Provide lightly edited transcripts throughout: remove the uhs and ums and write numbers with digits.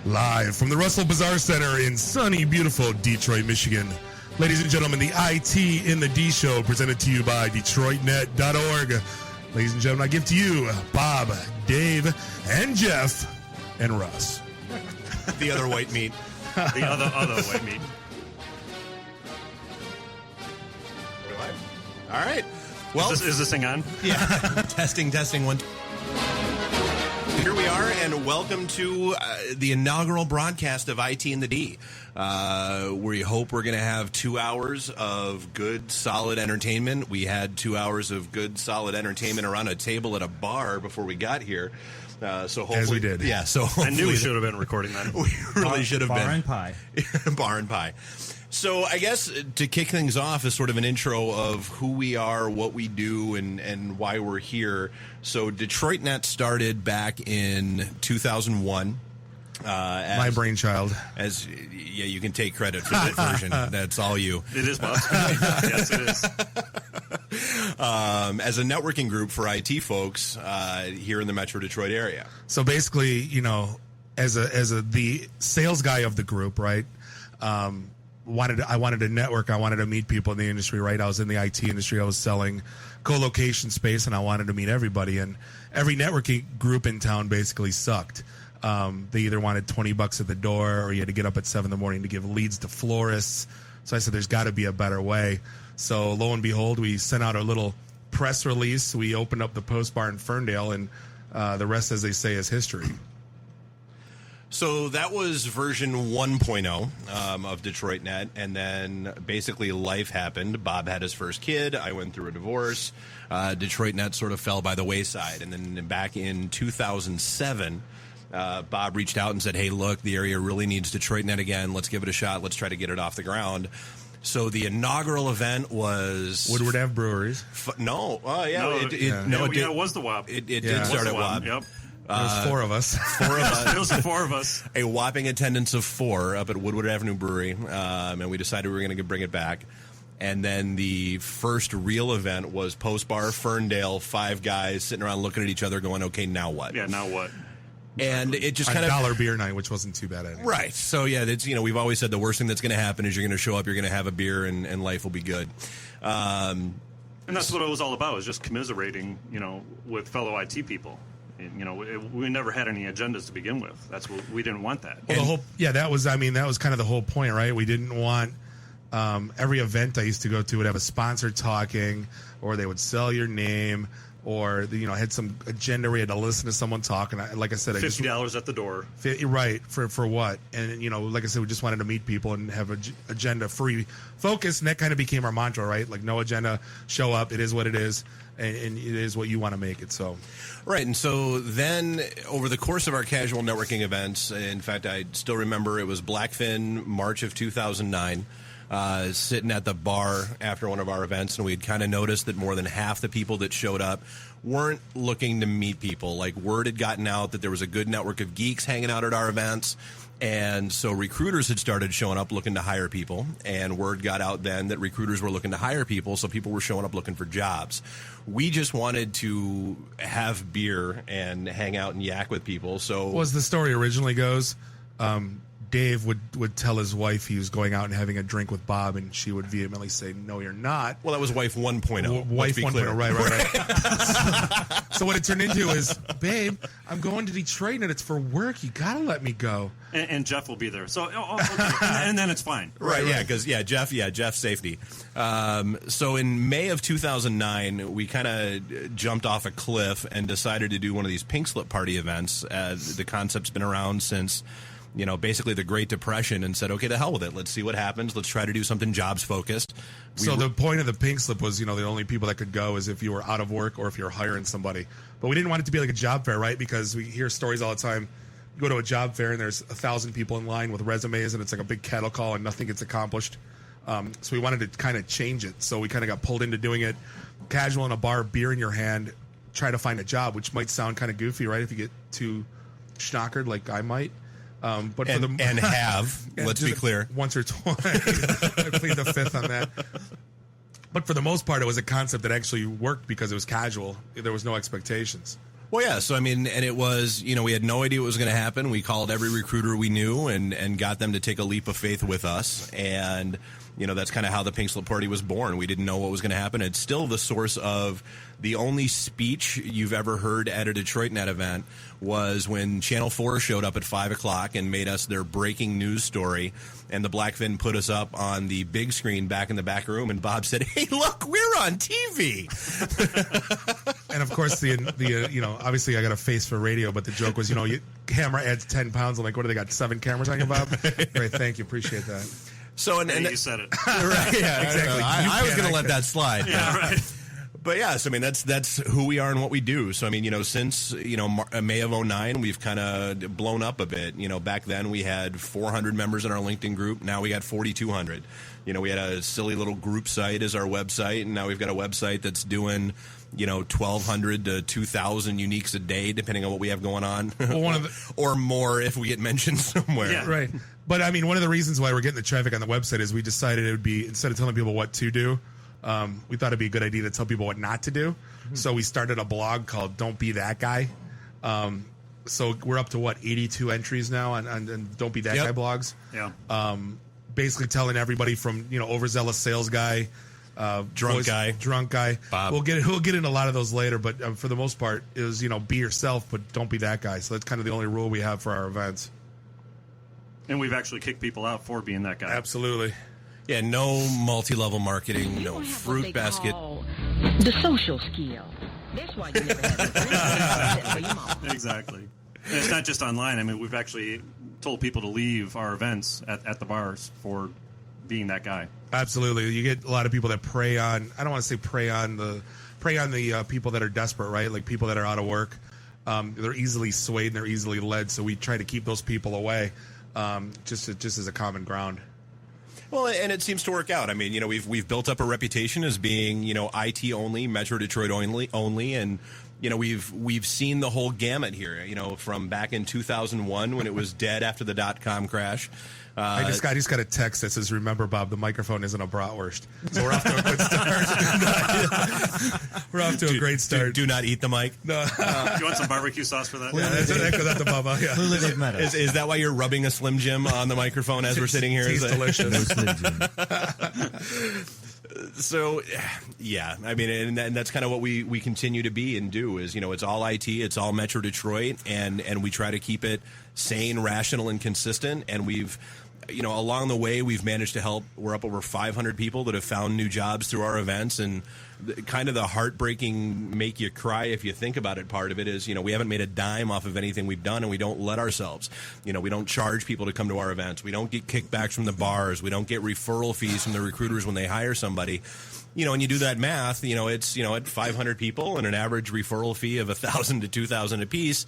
Live from the Russell Bazaar Center in sunny, beautiful Detroit, Michigan. Ladies and gentlemen, the IT in the D show presented to you by DetroitNet.org. Ladies and gentlemen, I give to you Bob, Dave, and Jeff, and Russ. The other white meat. The other white meat. All right. Well, is this thing on? Yeah. testing one. Here we are, and welcome to the inaugural broadcast of ITintheD. We hope we're going to have 2 hours of good, solid entertainment. We had 2 hours of good, solid entertainment around a table at a bar before we got here. So hopefully, as we did. Yeah, so I knew we should have been recording that. We really should have been. Bar and pie. Bar and pie. So I guess to kick things off is sort of an intro of who we are, what we do, and why we're here. So DetroitNet started back in 2001. My brainchild. Yeah, you can take credit for that version. That's all you. It is, Bob. Yes, it is. As a networking group for IT folks here in the Metro Detroit area. So basically, you know, as the sales guy of the group, right? I wanted to network. I wanted to meet people in the industry, right? I was in the IT industry. I was selling co-location space, and I wanted to meet everybody. And every networking group in town basically sucked. They either wanted $20 at the door, or you had to get up at 7 in the morning to give leads to florists. So I said, there's got to be a better way. So lo and behold, we sent out a little press release. We opened up the Post Bar in Ferndale, and the rest, as they say, is history. So that was version 1.0 of DetroitNet, and then basically life happened. Bob had his first kid. I went through a divorce. DetroitNet sort of fell by the wayside. And then back in 2007, Bob reached out and said, hey, look, the area really needs DetroitNet again. Let's give it a shot. Let's try to get it off the ground. So the inaugural event was... Woodward Ave Breweries. No. Oh, yeah. It was the WAP. It did start at WAP. Yep. There's four of us. It was the four of us. A whopping attendance of 4 up at Woodward Avenue Brewery, and we decided we were going to bring it back. And then the first real event was Post Bar Ferndale, 5 guys sitting around looking at each other going, okay, now what? Yeah, now what? And it just kind of $1 beer night, which wasn't too bad anyway. Right. So yeah, it's, you know, we've always said the worst thing that's going to happen is you're going to show up, you're going to have a beer, and life will be good. And that's what it was all about, was just commiserating, you know, with fellow IT people. You know, we never had any agendas to begin with. That's what we didn't want that. Well, that was kind of the whole point, right? We didn't want every event I used to go to would have a sponsor talking, or they would sell your name, or had some agenda where you had to listen to someone talk. And like I said, $50 at the door. Right, for what? And like I said, we just wanted to meet people and have agenda free focus, and that kind of became our mantra, right? Like, no agenda, show up. It is what it is, and it is what you want to make it. So. Right, and so then over the course of our casual networking events, in fact, I still remember it was Blackfin, March of 2009, sitting at the bar after one of our events, and we'd kind of noticed that more than half the people that showed up weren't looking to meet people. Like, word had gotten out that there was a good network of geeks hanging out at our events, and so recruiters had started showing up looking to hire people, and word got out then that recruiters were looking to hire people, so people were showing up looking for jobs. We just wanted to have beer and hang out and yak with people. So, as the story originally goes, Dave would tell his wife he was going out and having a drink with Bob, and she would vehemently say, "No, you're not." Well, that was wife 1.0. Wife 1.0, right. So what it turned into is, babe, I'm going to Detroit and it's for work. You gotta let me go. And Jeff will be there. So, okay. and then it's fine. Right, yeah, because Jeff's safety. So in May of 2009, we kind of jumped off a cliff and decided to do one of these pink slip party events. The concept's been around since, basically the Great Depression, and said, okay, the hell with it. Let's see what happens. Let's try to do something jobs focused. So the point of the pink slip was, the only people that could go is if you were out of work or if you were hiring somebody. But we didn't want it to be like a job fair, right? Because we hear stories all the time. You go to a job fair and there's 1,000 people in line with resumes, and it's like a big cattle call and nothing gets accomplished. So we wanted to kind of change it. So we kind of got pulled into doing it casual in a bar, beer in your hand, try to find a job, which might sound kind of goofy, right? If you get too schnockered like I might. But let's be clear, once or twice. I plead the fifth on that. But for the most part, it was a concept that actually worked because it was casual. There was no expectations. Well, yeah. So, I mean, and it was, we had no idea what was going to happen. We called every recruiter we knew and got them to take a leap of faith with us. And, that's kind of how the Pink Slip Party was born. We didn't know what was going to happen. It's still the source of the only speech you've ever heard at a Detroit Net event was when Channel 4 showed up at 5 o'clock and made us their breaking news story. And the Blackfin put us up on the big screen back in the back room. And Bob said, "Hey, look, we're on TV." And of course, the obviously I got a face for radio, but the joke was, camera adds 10 pounds. I'm like, what do they got? 7 cameras on you, Bob? Great, thank you, appreciate that. So and you said it. Right? Yeah, exactly. I was going to let that slide. Yeah, right. But yeah, so I mean that's who we are and what we do. So I mean, since May of 2009, we've kind of blown up a bit. Back then we had 400 members in our LinkedIn group. Now we got 4,200. We had a silly little group site as our website, and now we've got a website that's doing 1,200 to 2,000 uniques a day, depending on what we have going on, well, or more if we get mentioned somewhere. Yeah. Right. But I mean, one of the reasons why we're getting the traffic on the website is we decided it would be, instead of telling people what to do, we thought it'd be a good idea to tell people what not to do. Mm-hmm. So we started a blog called "Don't Be That Guy." So we're up to 82 entries now on Don't Be That Guy blogs. Yeah. Basically telling everybody from overzealous sales guy, drunk guy. Bob. We'll get into a lot of those later, but for the most part, it was be yourself, but don't be that guy. So that's kind of the only rule we have for our events. And we've actually kicked people out for being that guy. Absolutely. Yeah, no multi-level marketing, no fruit basket. The social skill. That's why you never had Exactly. And it's not just online. I mean, we've actually told people to leave our events at the bars for being that guy. Absolutely. You get a lot of people that prey on, I don't want to say prey on the people that are desperate, right? Like people that are out of work. They're easily swayed and they're easily led. So we try to keep those people away, just as a common ground. Well, and it seems to work out. I mean, we've built up a reputation as being, IT only, Metro Detroit only, and we've seen the whole gamut here. From back in 2001 when it was dead after the .com crash. I just got a text that says, "Remember, Bob, the microphone isn't a bratwurst." So we're off to a good start. We're off to a great start. Do not eat the mic. No. You want some barbecue sauce for that? Yeah, that goes out to Bubba. Yeah. Is that why you're rubbing a Slim Jim on the microphone as we're sitting here? It's delicious. No Slim Jim. So, yeah, I mean, and that's kind of what we continue to be and do is, it's all IT, it's all Metro Detroit, and we try to keep it sane, rational, and consistent, and we've, along the way, we've managed to help. We're up over 500 people that have found new jobs through our events, and kind of the heartbreaking, make you cry if you think about it part of it is, we haven't made a dime off of anything we've done, and we don't let ourselves. We don't charge people to come to our events. We don't get kickbacks from the bars. We don't get referral fees from the recruiters when they hire somebody. And you do that math, it's, at 500 people and an average referral fee of $1,000 to $2,000 a piece.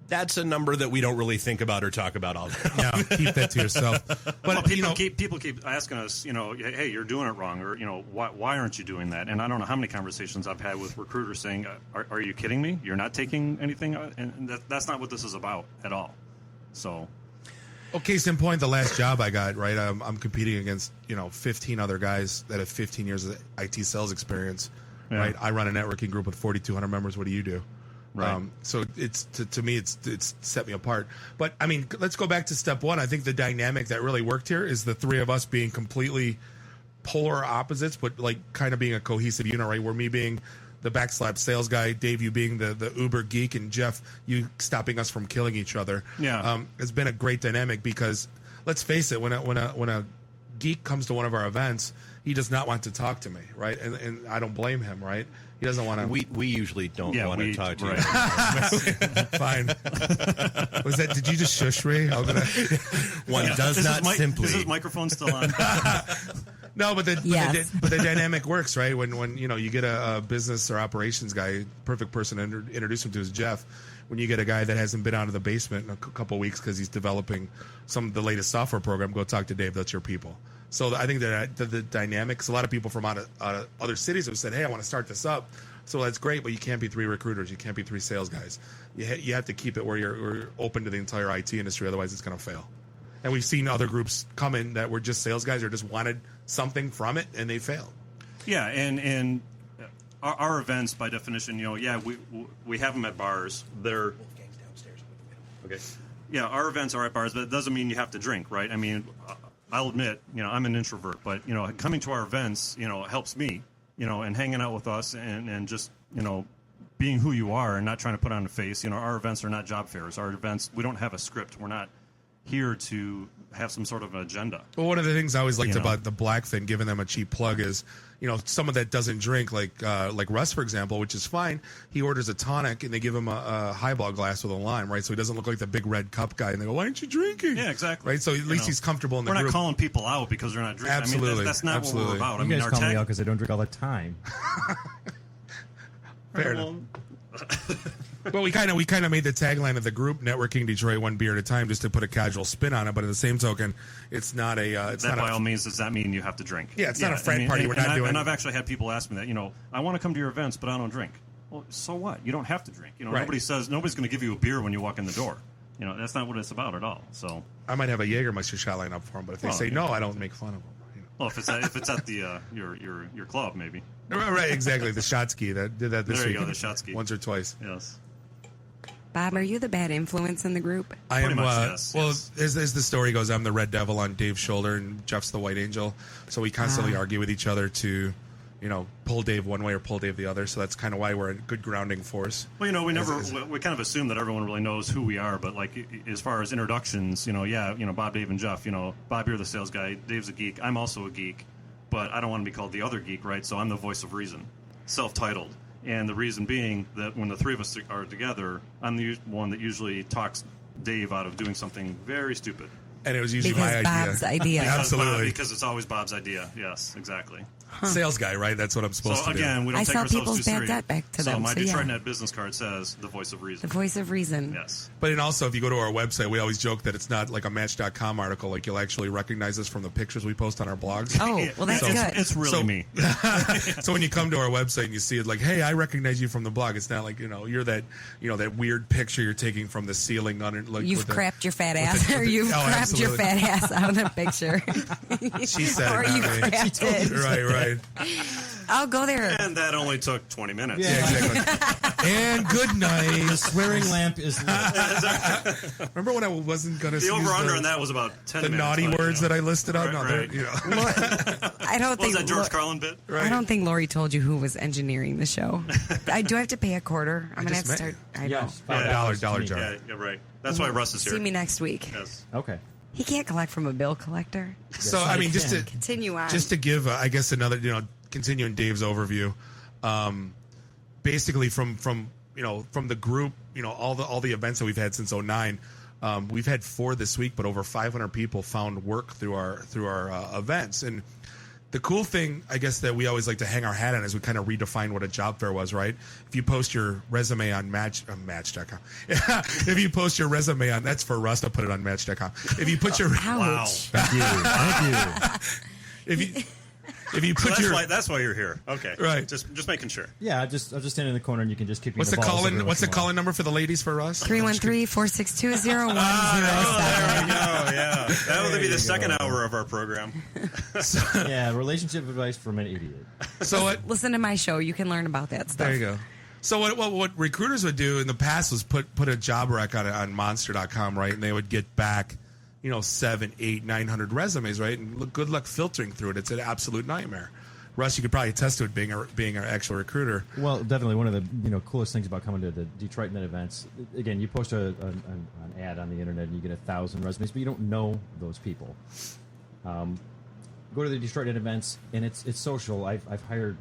That's a number that we don't really think about or talk about all the time. Yeah, keep that to yourself. But people keep asking us, hey, you're doing it wrong, or why aren't you doing that? And I don't know how many conversations I've had with recruiters saying, are you kidding me? You're not taking anything, and that's not what this is about at all. So, case in point, the last job I got, right? I'm competing against 15 other guys that have 15 years of IT sales experience, right? I run a networking group with 4,200 members. What do you do? Right. So it's to me, it's set me apart. But I mean, let's go back to step one. I think the dynamic that really worked here is the three of us being completely polar opposites, but like kind of being a cohesive unit, right? Where me being the backslap sales guy, Dave, you being the Uber geek, and Jeff, you stopping us from killing each other. Yeah. It's been a great dynamic because let's face it, when a geek comes to one of our events, he does not want to talk to me, right? And I don't blame him, right? He doesn't want to. We usually don't want to talk to you. Fine. Was that? Did you just shush me? One does not simply. Is his microphone still on? No, but the dynamic works, right? When you get a business or operations guy, perfect person to introduce him to is Jeff. When you get a guy that hasn't been out of the basement in a couple of weeks because he's developing the latest software program, go talk to Dave. That's your people. So I think that the dynamics, a lot of people from out of other cities have said, hey, I want to start this up. So that's great, but you can't be 3 recruiters. You can't be 3 sales guys. You have to keep it where you're open to the entire IT industry. Otherwise, it's going to fail. And we've seen other groups come in that were just sales guys or just wanted something from it, and they failed. Yeah, and our events, by definition, we have them at bars. They're okay. Yeah, our events are at bars, but it doesn't mean you have to drink, right? I mean, I'll admit, I'm an introvert, but coming to our events, helps me, and hanging out with us and just being who you are and not trying to put on a face. Our events are not job fairs. Our events, we don't have a script. We're not here to have some sort of an agenda. Well, one of the things I always liked about the Blackfin, giving them a cheap plug, is someone that doesn't drink, like Russ, for example, which is fine. He orders a tonic and they give him a highball glass with a lime, right? So he doesn't look like the big red cup guy. And they go, "Why aren't you drinking?" Yeah, exactly. Right. So at least he's comfortable in the group. We're not group. calling people out because they're not drinking. Absolutely. I mean, that's not what we're about. You guys call me out because I don't drink all the time. Fair enough. Well, we kind of made the tagline of the group "Networking Detroit one beer at a time" just to put a casual spin on it. But at the same token, it's not a. It's that not by all means does that mean you have to drink? Yeah, it's not a frat party. We're not doing. And I've actually had people ask me that. I want to come to your events, but I don't drink. Well, so what? You don't have to drink. Right. Nobody's going to give you a beer when you walk in the door. That's not what it's about at all. So I might have a Jägermeister shot line up for them, but if they say no, I don't make fun of them. Well, if it's at the your club, maybe. Right, exactly. The shot ski that did that this week. There you go, the shot ski. Once or twice. Yes. Bob, are you the bad influence in the group? I am. Pretty much, yes, well, yes. as the story goes, I'm the red devil on Dave's shoulder, and Jeff's the white angel. So we constantly argue with each other to, pull Dave one way or pull Dave the other. So that's kind of why we're a good grounding force. Well, we kind of assume that everyone really knows who we are, but like as far as introductions, Bob, Dave, and Jeff. Bob, you're the sales guy. Dave's a geek. I'm also a geek, but I don't want to be called the other geek, right? So I'm the voice of reason, self-titled. And the reason being that when the three of us are together, I'm the one that usually talks Dave out of doing something very stupid. And it was usually because my Bob's idea. Absolutely. Because it's always Bob's idea. Yes, exactly. Sales guy, right? That's what I'm supposed to do. So again, we don't I take sell ourselves people's too bad serious. debt back to so them, my so yeah. Detroit Net business card says the voice of reason. The voice of reason. Yes. But then also, if you go to our website, we always joke that it's not like a Match.com article. Like you'll actually recognize us from the pictures we post on our blogs. Oh, well, that's it's, good. It's really me. So when you come to our website and you see it, like, hey, I recognize you from the blog. It's not like you're that that weird picture you're taking from the ceiling under. Like You've crapped your fat ass, or you've crapped your fat ass out of the picture. She said or it, you not me. crapped it. Right. I'll go there. And that only took 20 minutes. Yeah, exactly. And good night. The swearing lamp is lit. Remember when I wasn't going to The over-under on that was about 10 the minutes. naughty words that I listed out? Right, No, right. I don't What was think that George Carlin bit? Right. I don't think Lori told you who was engineering the show. I do have to pay a quarter. I'm gonna have just to met start. I know. Yes, $5 jar. Yeah, right. That's why Russ is here. See me next week. Yes. Okay. He can't collect from a bill collector. So I mean, just to Continue on. just to give, I guess another, continuing Dave's overview, basically from the group, all the events that we've had since 2009, we've had 4 this week, but over 500 people found work through our events. And the cool thing, I guess, that we always like to hang our hat on is we kind of redefine what a job fair was, right? If you post your resume on Match.com, if you post your resume on, that's for Russ to put it on Match.com. If you put your Ouch. Thank you. if you put So your that's why you're here. Okay. Right. Just making sure. Yeah, I'll just stand in the corner and you can just kick me what's in the the balls. call-in call-in number for the ladies for Russ? 313-462-0107. Yeah. That will be the second hour of our program. Yeah, relationship advice from an idiot. So Listen to my show. You can learn about that stuff. there you go. So what recruiters would do in the past was put a job rec on Monster.com, right? And they would get back 700, 800, 900 resumes, right? And good luck filtering through it. It's an absolute nightmare. Russ, you could probably attest to it being an actual recruiter. Well, definitely one of the coolest things about coming to the Detroit Net events. Again, you post an ad on the internet and you get 1,000 resumes, but you don't know those people. Go to the Detroit Net events and it's social. I've hired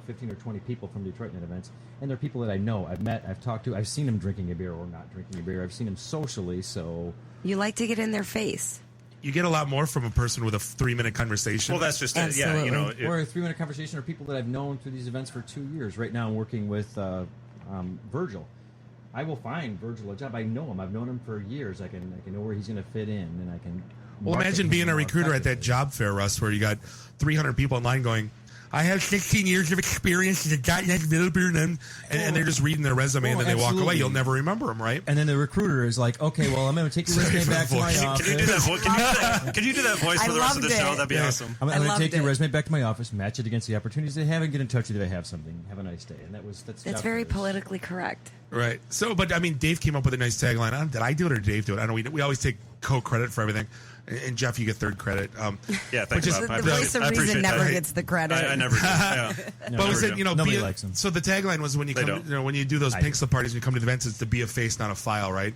15 or 20 people from Detroit Net events, and they're people that I know, I've met, I've talked to, I've seen them drinking a beer or not drinking a beer. I've seen them socially, so You like to get in their face. You get a lot more from a person with a 3-minute conversation. Well, that's just Absolutely. it. Yeah, or a 3-minute conversation, or people that I've known through these events for 2 years. Right now, I'm working with Virgil. I will find Virgil a job. I know him. I've known him for years. I can know where he's going to fit in, and I can. Well, market imagine him being a more recruiter at that effectively. job fair, Russ, where you got 300 people in line going, I have 16 years of experience as a .NET developer, and they're just reading their resume, and then they walk away. You'll never remember them, right? And then the recruiter is like, okay, well, I'm going to take your resume back to my office. Can you do that voice for the rest of the show? That'd be awesome. I'm going to take your resume back to my office, match it against the opportunities they have, and get in touch with you. They have something. Have a nice day. And that's very politically correct. Right. So, but I mean, Dave came up with a nice tagline. Did I do it or did Dave do it? I don't know. We always take co-credit for everything. And Jeff, you get third credit. Yeah, thanks. The voice of reason never gets the credit. I never do. Yeah. But we said, nobody likes him. So the tagline was when you come, when you do those pink slip parties, when you come to the events, it's to be a face, not a file, right?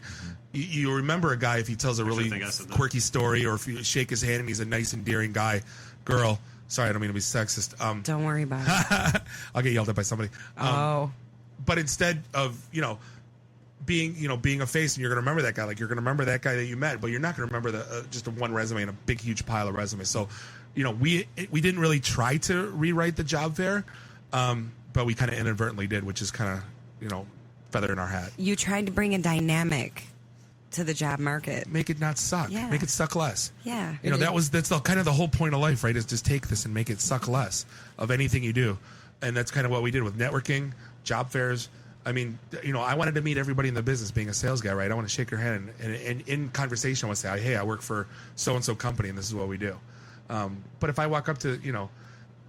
You remember a guy if he tells a really quirky story, or if you shake his hand and he's a nice, endearing guy, girl. Sorry, I don't mean to be sexist. Don't worry about it. I'll get yelled at by somebody. But instead of being a face, and you're going to remember that guy, like you're going to remember that guy that you met, but you're not going to remember the just a one resume and a big huge pile of resumes. So, we didn't really try to rewrite the job fair, but we kind of inadvertently did, which is kind of feather in our hat. You tried to bring a dynamic to the job market. Make it not suck. Yeah. Make it suck less. Yeah. That's kind of the whole point of life, right? Is just take this and make it suck less of anything you do, and that's kind of what we did with networking, job fairs. I mean, I wanted to meet everybody in the business. Being a sales guy, right? I want to shake your hand and in conversation, I want to say, "Hey, I work for so and so company, and this is what we do." But if I walk up to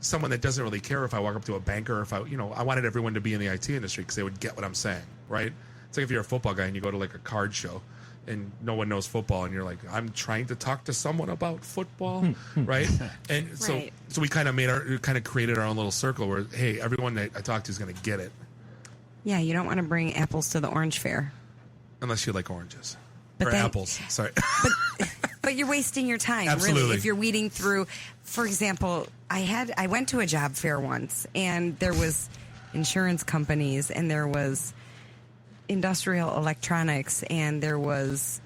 someone that doesn't really care, if I walk up to a banker, or if I wanted everyone to be in the IT industry because they would get what I'm saying, right? It's like if you're a football guy and you go to like a card show and no one knows football, and you're like, I'm trying to talk to someone about football, right? And so we kind of created our own little circle where, hey, everyone that I talk to is going to get it. Yeah, you don't want to bring apples to the orange fair. Unless you like oranges. But or then, apples, sorry. But you're wasting your time, Absolutely. really, if you're weeding through. For example, I went to a job fair once, and there was insurance companies, and there was industrial electronics, and there was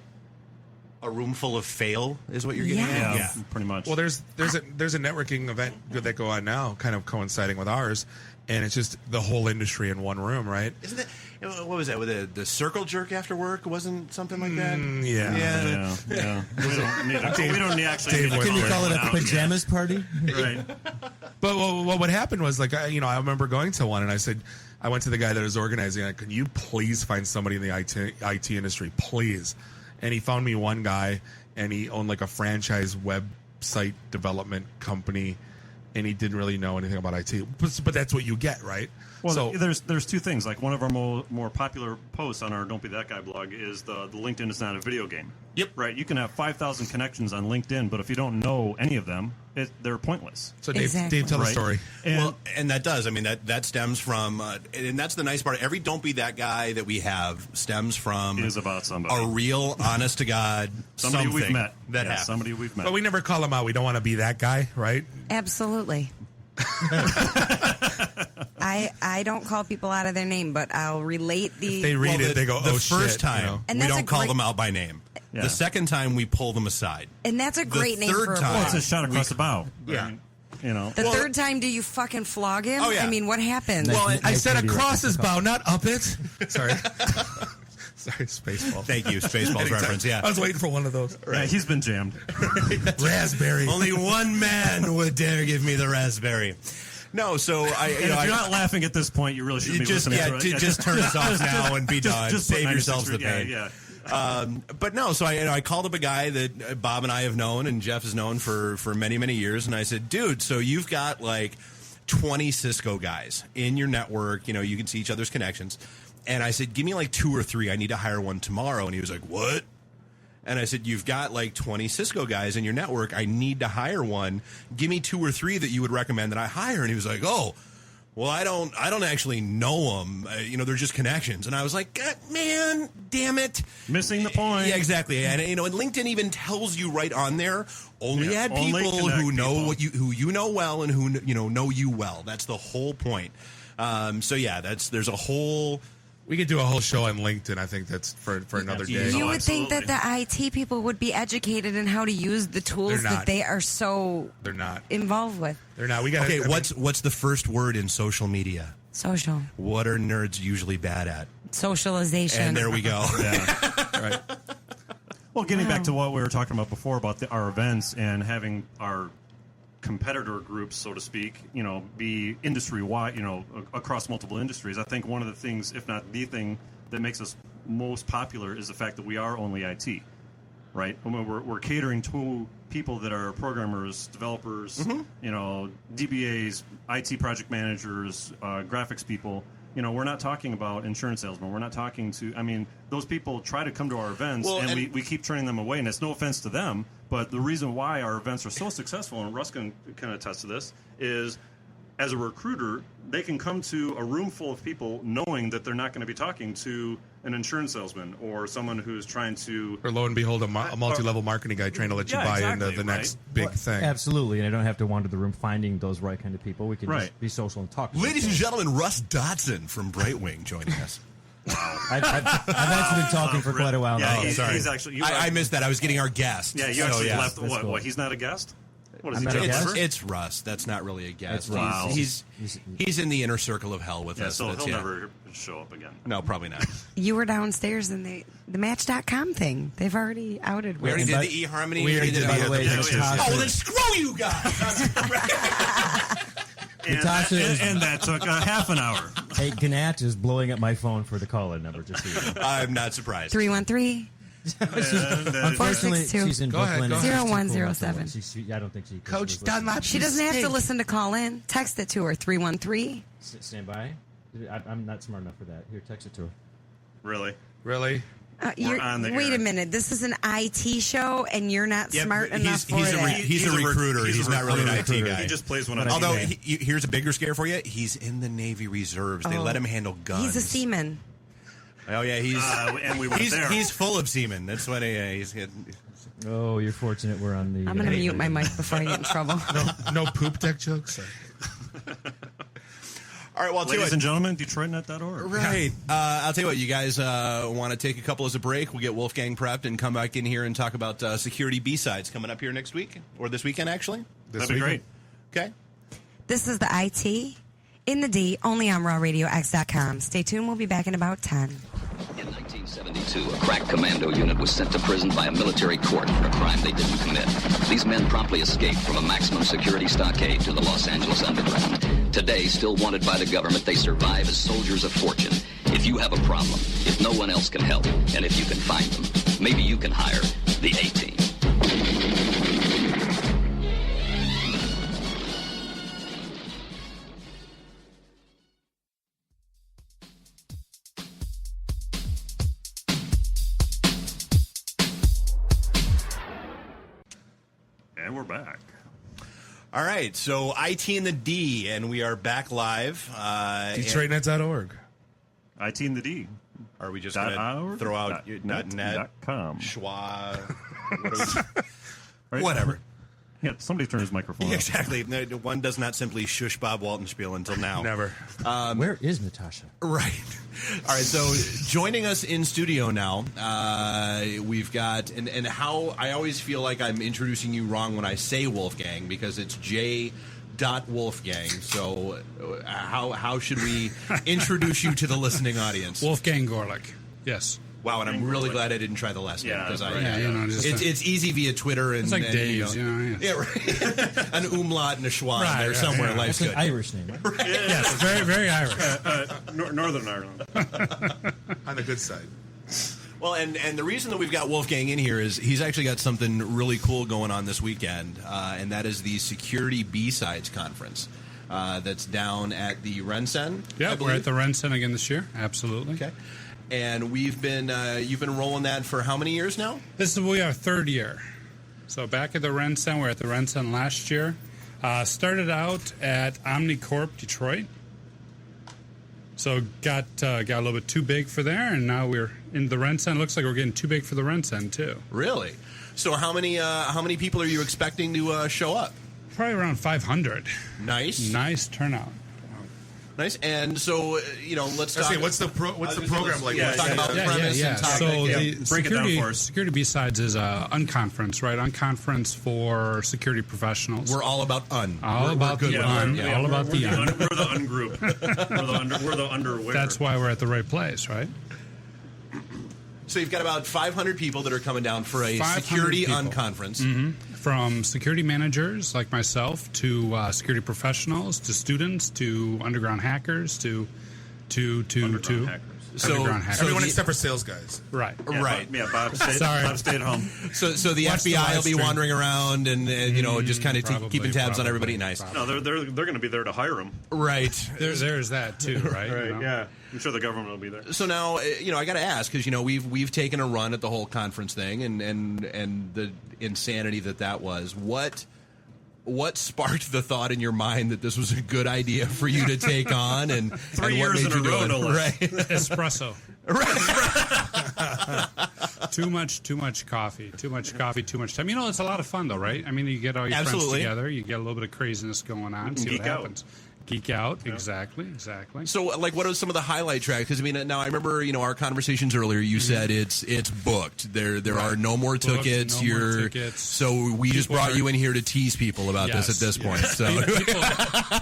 a room full of fail is what you're getting at? Yeah, pretty much. Well, there's a networking event that go on now, kind of coinciding with ours, and it's just the whole industry in one room, right? Isn't it? What was that? With the circle jerk after work? Wasn't something like that? Yeah. We don't actually. Can you call it a pajamas party? Right. But what happened was, like, I remember going to one, and I said, I went to the guy that was organizing it. Can you please find somebody in the IT industry, please? And he found me one guy, and he owned like a franchise website development company, and he didn't really know anything about IT. But that's what you get, right? Well, so there's two things. Like, one of our more popular posts on our Don't Be That Guy blog is the LinkedIn is not a video game. Yep. Right. You can have 5,000 connections on LinkedIn, but if you don't know any of them, they're pointless. So Dave, Exactly. Dave, tell the story. And that does. I mean, that stems from, and that's the nice part. Every Don't Be That Guy that we have stems from Is about somebody. a real, honest to God, Somebody we've something met. that Yeah, happened. somebody we've met. But we never call him out. We don't want to be that guy, right? Absolutely. I don't call people out of their name, but I'll relate If they read it, they go, the oh, first shit. time, And we that's don't a call great- them out by name. Yeah. The second time, we pull them aside. and that's a great name third for a time- Well, blog. it's a shot across the bow. Yeah. I mean, you know. The third time, do you fucking flog him? Oh, yeah. I mean, what happened? Well, I said maybe across his right. bow, not up it. Sorry. Sorry, Spaceball. Thank you, Spaceballs reference. Yeah. I was waiting for one of those. Yeah, he's been jammed. Raspberry. Only one man would dare give me the raspberry. No, so If you're not laughing at this point, you really shouldn't be listening to it. just turn us off now and be done. Just put Save 96 yourselves the pain. Yeah. But no, so I called up a guy that Bob and I have known, and Jeff has known for many, many years, and I said, dude, so you've got like 20 Cisco guys in your network. You can see each other's connections. And I said, give me like 2 or 3. I need to hire one tomorrow. And he was like, what? And I said, you've got like 20 Cisco guys in your network. I need to hire one. Give me 2 or 3 that you would recommend that I hire. And he was like, oh, well, I don't actually know them. They're just connections. And I was like, God, man, damn it. Missing the point. Yeah, exactly. And and LinkedIn even tells you right on there, only add only people connect who know people. who you know well and who know you well. That's the whole point. So yeah, there's a whole. We could do a whole show on LinkedIn. I think that's for another day. you Oh, would think that absolutely. the IT people would be educated in how to use the tools They're not. that they are so They're not. involved with. They're not. We got. Okay, what's the first word in social media? Social. What are nerds usually bad at? Socialization. And there we go. right. Well, getting back to what we were talking about before about our events and having our competitor groups, so to speak, be industry wide, across multiple industries. I think one of the things, if not the thing, that makes us most popular is the fact that we are only IT, right? I mean, we're catering to people that are programmers, developers, DBAs, IT project managers, graphics people. We're not talking about insurance salesmen. We're not talking to, those people try to come to our events, and we keep turning them away, and it's no offense to them, but the reason why our events are so successful, and Russ can kind of attest to this, is as a recruiter, they can come to a room full of people knowing that they're not going to be talking to an insurance salesman or someone who's trying to... Or lo and behold, a multi-level marketing guy trying to let you buy into the next big thing. Absolutely, and I don't have to wander the room finding those right kind of people. We can just be social and talk. Ladies and gentlemen, Russ Dotson from Brightwing joining us. Wow. I've actually been talking for quite a while now. Sorry. He's actually... I missed that. I was getting our guest. Yeah, you actually left... What? Cool. What? He's not a guest? What is it's Russ. That's not really a guest. Wow. He's in the inner circle of hell with us. So he'll never show up again. No, probably not. You were downstairs in the Match.com thing. They've already outed. We already did the eHarmony. We already did the then screw you guys. And that took half an hour. Hey, Gannett is blowing up my phone for the call-in number. Just so you know. I'm not surprised. 313. Unfortunately, she's in Brooklyn. 0107. I don't think she. Coach Dunlap. She doesn't have to listen to call in. Text it to her. 313. Stand by. I'm not smart enough for that. Here, text it to her. Really? We're on the wait a minute. This is an IT show, and you're not smart enough for that. He's a recruiter. He's not really an IT guy. He just plays one of Although, here's a bigger scare for you. He's in the Navy Reserves. They let him handle guns. He's a seaman. Oh, yeah, and we went there. He's full of semen. That's what he's... Oh, you're fortunate we're on the... I'm going to mute my mic before I get in trouble. No poop deck jokes? All right, well, ladies and gentlemen, DetroitNet.org. Right. I'll tell you what, you guys want to take a couple as a break. We'll get Wolfgang prepped and come back in here and talk about Security BSides coming up here next week, or this weekend, actually. That'd be great. Okay. This is the IT in the D, only on RawRadioX.com. Stay tuned. We'll be back in about 10. In 1972, a crack commando unit was sent to prison by a military court for a crime they didn't commit. These men promptly escaped from a maximum security stockade to the Los Angeles underground. Today, still wanted by the government, they survive as soldiers of fortune. If you have a problem, if no one else can help, and if you can find them, maybe you can hire the A-Team. And we're back. All right, so ITintheD, and we are back live. DetroitNet.org. ITintheD. Are we just going to throw out .net? .com. Schwa. Right? Whatever. Yeah, somebody turn his microphone off. Exactly. One does not simply shush Bob Walton spiel until now. Never. Where is Natasha? Right. All right, so joining us in studio now, we've got, and how I always feel like I'm introducing you wrong when I say Wolfgang, because it's J. Wolfgang. So how should we introduce you to the listening audience? Wolfgang Goerlich. Yes. Wow, and I'm really glad I didn't try the last name, because it's easy via Twitter and it's like Dave's, yeah, right. An umlaut and a schwa in there somewhere. Life's That's good. an Irish name, right? Right. Yes, very, very Irish. Northern Ireland. On the good side. Well, and the reason that we've got Wolfgang in here is he's actually got something really cool going on this weekend, and that is the Security BSides conference that's down at the Rensen. Yeah, we're at the Rensen again this year. Absolutely. Okay. And we've been you've been rolling that for how many years now? This is our third year. So back at the Rensen, we're at the Rensen last year. Started out at Omnicorp Detroit. So got a little bit too big for there, and now we're in the Rensen. Looks like we're getting too big for the Rensen too. Really? So how many people are you expecting to show up? Probably around 500. Nice. Nice turnout. Nice. And so, let's talk. What's the program like? Let's talk about the premise and topic. So the break it down for us. Security BSides is a unconference, right? Unconference for security professionals. We're all about All about the un. Yeah, all about the un. We're the ungroup. We're the underwear. That's why we're at the right place, right? So you've got about 500 people that are coming down for a security unconference. from security managers like myself to security professionals to students to underground hackers to Underground hackers. underground hackers. Everyone except for sales guys. Right. Right. Bob stayed at home. So the Watch the FBI live will be stream. wandering around and just kind of Probably, keeping tabs on probably, everybody. Nice. probably. No, they're going to be there to hire them. Right. There's that too, right? Right. You know? Yeah. I'm sure the government will be there. So now, I got to ask because we've taken a run at the whole conference thing and the insanity that was. What sparked the thought in your mind that this was a good idea for you to take on, and 3 and years what made in you a do row, it? no less. Right. Espresso. Too much coffee. Too much time. It's a lot of fun though, right? I mean, you get all your Absolutely. friends together, you get a little bit of craziness going on, see geek what out. happens. Geek out, exactly. So, what are some of the highlight tracks? Because now I remember, our conversations earlier. You said it's booked. There are no more Booked, tickets. no more tickets. So we just brought you in here to tease people about this at this point. So People,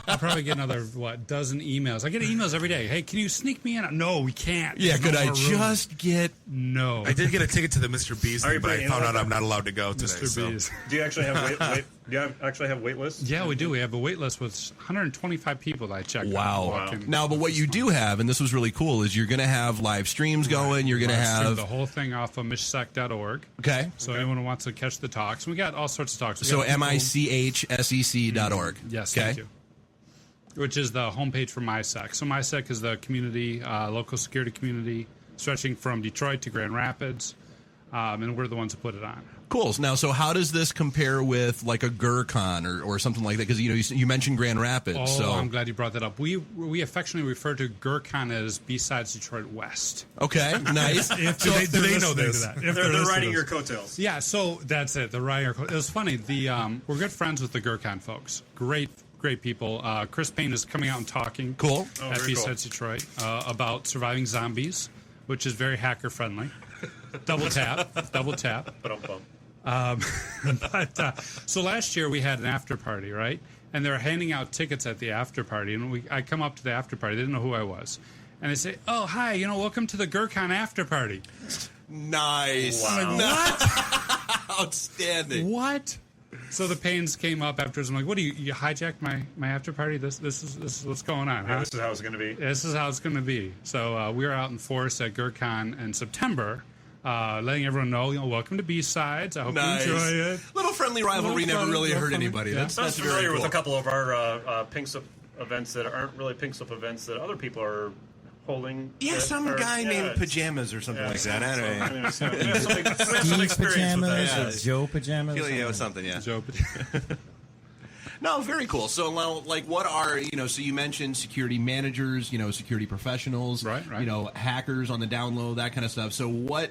I'll probably get another dozen emails. I get emails every day. Hey, can you sneak me in? No, we can't. yeah, There's could no I more room. just get? No. I did get a ticket to the Mr. Beast Are thing, you but I putting found in out like I'm not allowed to go today. Mr. So. Bees. Do you actually have do you actually have wait lists? Yeah, we do. We have a wait list with 125 people that I checked. Wow. Now, but what you do have, and this was really cool, is you're going to have live streams going. You're going to have the whole thing off of mishsec.org. Okay. So anyone who wants to catch the talks, we got all sorts of talks. We So got people- michsec.org. Yes, okay. thank you. Which is the homepage for MySec. So MySec is the community, local security community, stretching from Detroit to Grand Rapids, and we're the ones who put it on. Cool. Now, so how does this compare with like a GERCon or something like that? Because you mentioned Grand Rapids. Oh, so I'm glad you brought that up. We affectionately refer to GERCon as BSides Detroit West. okay, nice. Do they know this? They're riding your coattails. Yeah, so that's it. The Ryer. It was funny. We're good friends with the GERCon folks. Great people. Chris Payne is coming out and talking. Cool. At very BSides Detroit about surviving zombies, which is very hacker friendly. Double tap. So last year we had an after party, right? And they were handing out tickets at the after party, and I come up to the after party. They didn't know who I was, and they say, "Oh, hi, welcome to the GERCon after party." Nice. Wow. What? Outstanding. What? So the Paynes came up afterwards. I'm like, "What? You hijacked my after party? This is what's going on? Yeah, Huh? this is how it's going to be. This is how it's going to be." So we were out in force at GERCon in September, letting everyone know, welcome to B-Sides. I hope Nice. you enjoy it. Little friendly rivalry Little never fun, really little hurt fun. anybody. Yeah. That's I was very familiar cool. with a couple of our Pink Slip events that aren't really Pink Slip events that other people are holding. Yeah, that some are- guy yeah, named it's- Pajamas or something yeah, like that. so, Anyway. I mean, we have some Steve experience with pajamas that. Yeah. or Joe pajamas. Yeah, it was something, yeah. Joe. No, very cool. So, now, what are, so you mentioned security managers, security professionals, Right. hackers on the down low, that kind of stuff. So what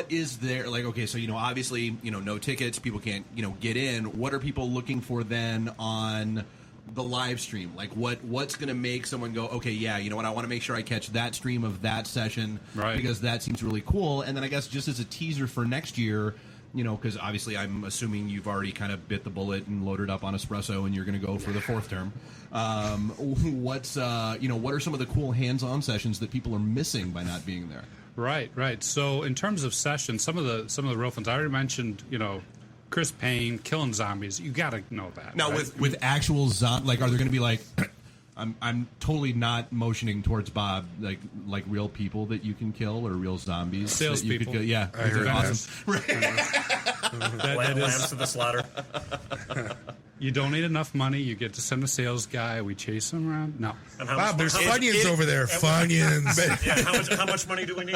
is there, okay, so, obviously, no tickets, people can't, get in. What are people looking for then on the live stream? What's going to make someone go, okay, yeah, you know what, I want to make sure I catch that stream of that session Right. because that seems really cool. And then I guess just as a teaser for next year, because obviously I'm assuming you've already kind of bit the bullet and loaded up on espresso and you're going to go for the fourth term. What are some of the cool hands-on sessions that people are missing by not being there? Right. So in terms of sessions, some of the real ones I already mentioned. Chris Payne killing zombies. You got to know that. Now, right? with actual are there going to be I'm totally not motioning towards Bob like real people that you can kill or real zombies. that you could Salespeople. kill. Yeah, I heard awesome. that is, Lambs to the slaughter. you donate enough money, you get to send a sales guy. We chase him around. No. And how Bob, much- there's how much- Funyuns over there. Funyuns. Yeah, how much money do we need?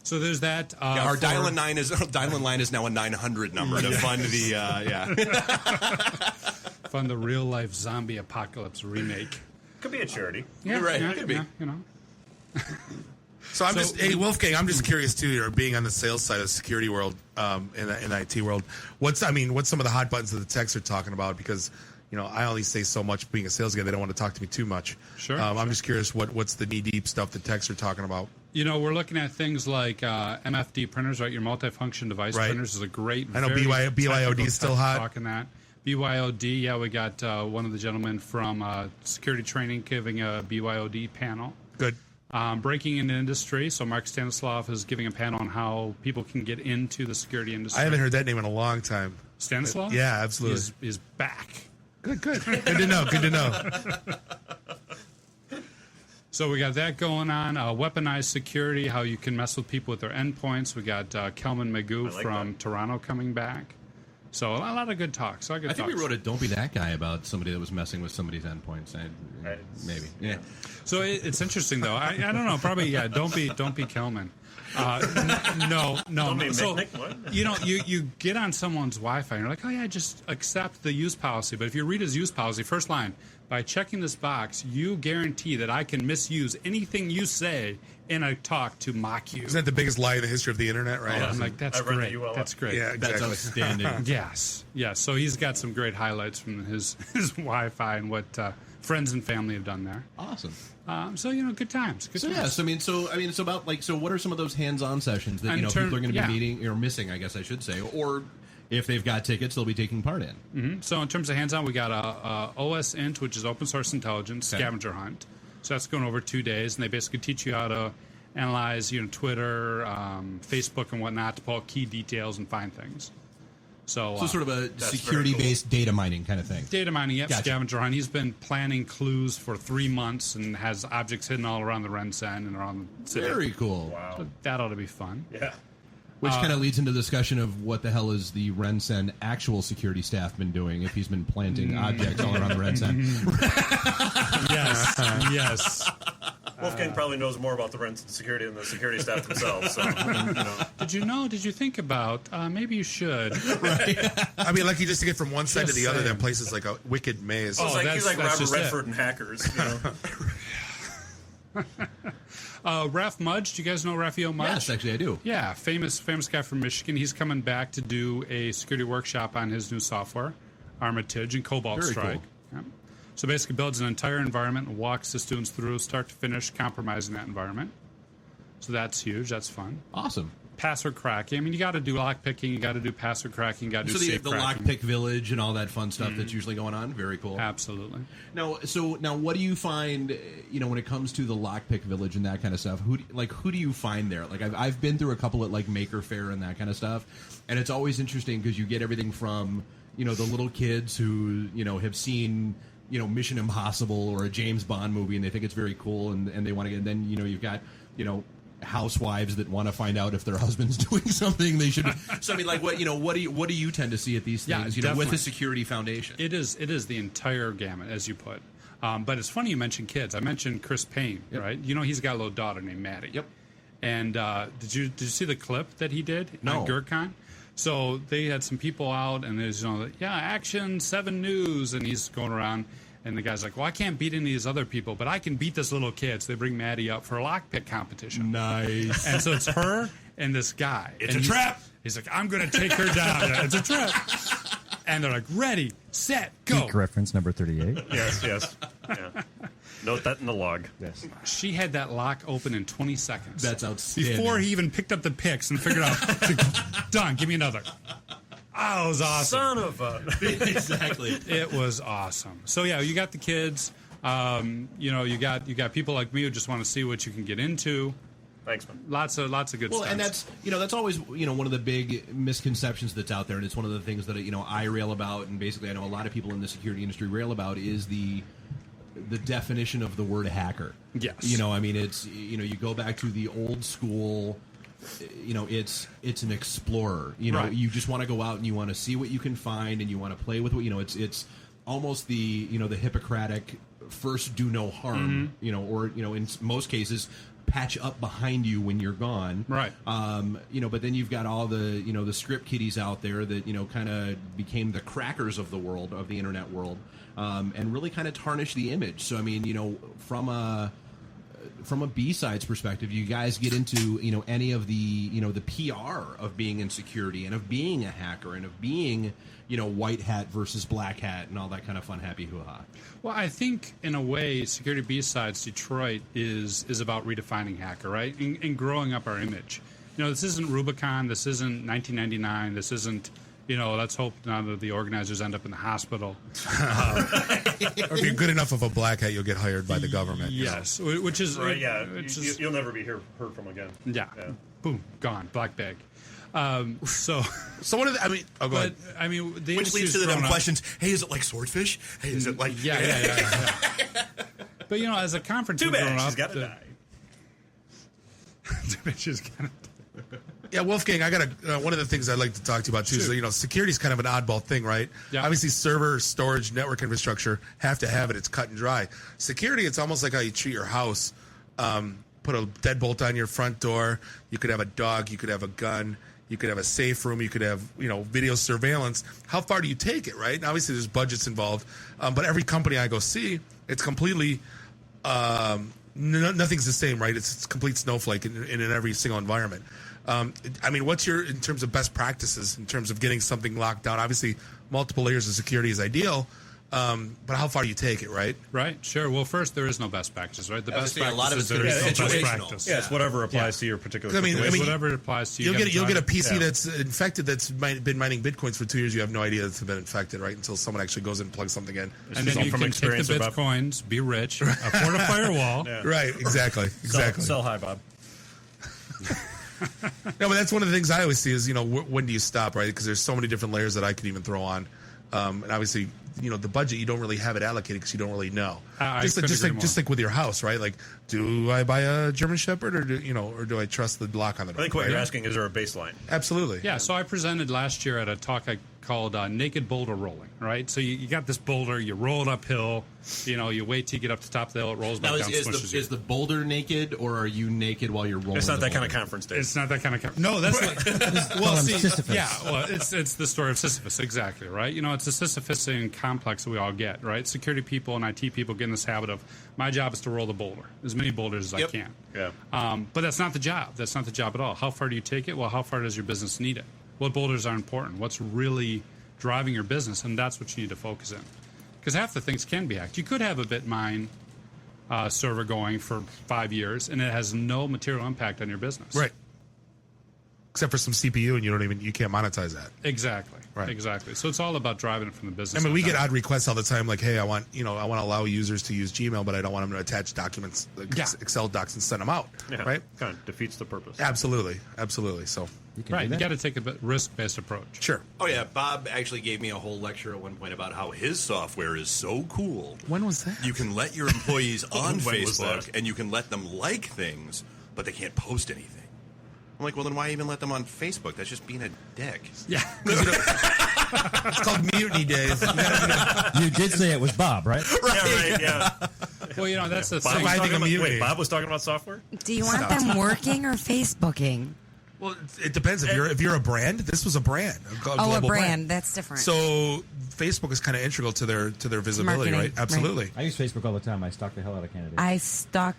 So there's that. Our for- dial-in line is now a 900 number to fund the fund the real life zombie apocalypse remake. Could be a charity. Yeah, Right, yeah, could be. yeah, So hey Wolfgang, I'm just curious too. You're being on the sales side of the security world, in the IT world. What's some of the hot buttons that the techs are talking about? Because I only say so much being a sales guy. They don't want to talk to me too much. Sure. I'm just curious what's the knee deep stuff the techs are talking about. We're looking at things like MFD printers, right? Your multifunction device Right. printers is a great. I know very BYOD technical is still tech hot. Talking that BYOD, yeah, we got one of the gentlemen from security training giving a BYOD panel. Good. breaking into industry. So Mark Stanislav is giving a panel on how people can get into the security industry. I haven't heard that name in a long time. Stanislav? Yeah, absolutely. He's back. Good. Good to know. Good to know. So we got that going on. Weaponized security, how you can mess with people with their endpoints. We got Kelman Magoo from Toronto coming back. So a lot of good talks. I think we wrote a "Don't be that guy" about somebody that was messing with somebody's endpoints. Maybe, yeah. So it's interesting though. I don't know. Probably Don't be Kelman. No. So you get on someone's Wi-Fi and you're like, oh yeah, just accept the use policy. But if you read his use policy, first line, by checking this box, you guarantee that I can misuse anything you say in a talk to mock you. Isn't that the biggest lie in the history of the internet, right? I'm like, that's great. That's great. Yeah, exactly. That's outstanding. Yes. So he's got some great highlights from his Wi-Fi and what friends and family have done there. Awesome. So good times. Good times. Yes, so about what are some of those hands-on sessions that people are going to be meeting or missing? I guess I should say, or if they've got tickets, they'll be taking part in. Mm-hmm. So in terms of hands-on, we got a OSINT, which is open source intelligence scavenger hunt. So that's going over 2 days, and they basically teach you how to analyze, Twitter, Facebook, and whatnot to pull out key details and find things. So sort of a security-based data mining kind of thing. Data mining, yep. Gotcha. Scavenger hunt. He's been planning clues for 3 months and has objects hidden all around the Rensen and around the city. Very cool. Wow. So that ought to be fun. Yeah. Which kind of leads into the discussion of what the hell is the Rensen actual security staff been doing if he's been planting objects all around the Rensen. Yes. Wolfgang probably knows more about the Rensen security than the security staff themselves. So, Did you think about maybe you should? Right. I mean, like you just to get from one side Just to the other, saying. that place is like a wicked maze. he's like that's Robert just Redford and Hackers. Raf Mudge, do you guys know Raphael Mudge? Yes, actually I do. Yeah, famous guy from Michigan. He's coming back to do a security workshop on his new software, Armitage and Cobalt Very Strike. cool. Yeah. So basically builds an entire environment and walks the students through start to finish compromising that environment. So that's huge. That's fun. Awesome. Password cracking. I mean, you got to do lock picking. You got to do password cracking. You got to do safe the cracking. lockpick village and all that fun stuff that's usually going on. Very cool. Absolutely. Now, what do you find? When it comes to the lockpick village and that kind of stuff, who do you find there? Like I've been through a couple at Maker Faire and that kind of stuff, and it's always interesting because you get everything from the little kids who have seen Mission Impossible or a James Bond movie and they think it's very cool and they want to get. And then you've got housewives that want to find out if their husband's doing something they should. So I mean, what do you tend to see at these things? With the security foundation, it is the entire gamut, as you put. But it's funny you mentioned kids. I mentioned Chris Payne, right? He's got a little daughter named Maddie. Yep. And did you see the clip that he did No. on GERCon? So they had some people out, and there's Action 7 News, and he's going around. And the guy's like, well, I can't beat any of these other people, but I can beat this little kid. So they bring Maddie up for a lockpick competition. Nice. And so it's her and this guy. It's a trap. He's like, I'm going to take her down. Yeah, it's a trap. And they're like, ready, set, go. Peak reference number 38. Yes. Yeah. Note that in the log. Yes. She had that lock open in 20 seconds. That's outstanding. Before he even picked up the picks and figured out, done, give me another. Oh, it was awesome. Son of a... Exactly. It was awesome. So yeah, you got the kids. You got people like me who just want to see what you can get into. Thanks, man. Lots of good stuff. Well, and that's always one of the big misconceptions that's out there, and it's one of the things that I rail about, and basically I know a lot of people in the security industry rail about is the definition of the word hacker. Yes. It's you go back to the old school. It's an explorer. Right. You just want to go out and you want to see what you can find, and you want to play with what it's almost the the Hippocratic first do no harm. Or in most cases patch up behind you when you're gone. Right. But then you've got all the the script kiddies out there that kind of became the crackers of the world, of the internet world, and really kind of tarnish the image. So I mean, from a BSides perspective, you guys get into any of the the PR of being in security and of being a hacker and of being white hat versus black hat and all that kind of fun happy hoo-ha. Well, I think in a way, Security BSides Detroit is about redefining hacker, right, and growing up our image. This isn't Rubicon, this isn't 1999, this isn't let's hope none of the organizers end up in the hospital. Or if you're good enough of a black hat, you'll get hired by the government. Yes, which is Right, you'll never be heard from again. Yeah. Boom, gone, black bag. So one of the, go ahead. I mean, the Which leads to the dumb questions. Hey, is it like swordfish? Hey, is it like... Yeah. But, as a conference... Too bad, she's got to die. Too bad she's got to die. Yeah, Wolfgang, I got one of the things I'd like to talk to you about too is security is kind of an oddball thing, right? Yeah. Obviously, server, storage, network infrastructure have to have it. It's cut and dry. Security, it's almost like how you treat your house. Put a deadbolt on your front door. You could have a dog. You could have a gun. You could have a safe room. You could have video surveillance. How far do you take it, right? And obviously, there's budgets involved. But every company I go see, it's completely nothing's the same, right? It's complete snowflake in every single environment. What's in terms of best practices, in terms of getting something locked down? Obviously, multiple layers of security is ideal, but how far do you take it, right? Right, sure. Well, first, there is no best practices, right? The best practice a lot of is it's there is no best situational. practice. Yeah, it's whatever applies to your particular It's whatever applies to you. You'll get a PC that's infected that's been mining Bitcoins for 2 years. You have no idea it's been infected, right? Until someone actually goes in and plugs something in. And then you can take the Bitcoins, be rich, afford a firewall. Yeah. Right, exactly. Sell high, Bob. No, but that's one of the things I always see is, when do you stop, right? Because there's so many different layers that I could even throw on. And obviously, the budget, you don't really have it allocated because you don't really know. Just like with your house, right? Like, do I buy a German Shepherd or do I trust the lock on the door? I think what you're asking, is there a baseline? Absolutely. Yeah, so I presented last year at a talk I called Naked Boulder Rolling, right? So you got this boulder, you roll it uphill, you wait till you get up to the top of the hill, it rolls back down, smushes you. Is the boulder naked, or are you naked while you're rolling? It's not that kind of conference day. It's not that kind of No, that's what... Well, see, it's the story of Sisyphus, exactly, right? It's a Sisyphusian complex that we all get, right? Security people and IT people get in this habit of, my job is to roll the boulder, as many boulders as I can. Yeah. But that's not the job. That's not the job at all. How far do you take it? Well, how far does your business need it? What boulders are important? What's really driving your business? And that's what you need to focus in. Because half the things can be hacked. You could have a Bitmine server going for 5 years, and it has no material impact on your business. Right. Except for some CPU, and you can't monetize that. Exactly. Right. Exactly. So it's all about driving it from the business. We get odd requests all the time, like, hey, I want to allow users to use Gmail, but I don't want them to attach documents, like Excel docs, and send them out. Yeah, right? Kind of defeats the purpose. Absolutely. So you got to take a risk-based approach. Sure. Oh yeah, Bob actually gave me a whole lecture at one point about how his software is so cool. When was that? You can let your employees on When was Facebook, that? and you can let them like things, but they can't post anything. I'm like, well, then why even let them on Facebook? That's just being a dick. Yeah. It's called Mutiny Days. You did say it was Bob, right? Right. Yeah. Well, that's the Bob thing. was talking about, wait, Bob was talking about software? Do you want them working or Facebooking? Well, it depends. If you're a brand, this was a brand. A global brand. That's different. So Facebook is kind of integral to their visibility, Marketing, right? Absolutely. I use Facebook all the time. I stalk the hell out of candidates. I stalk.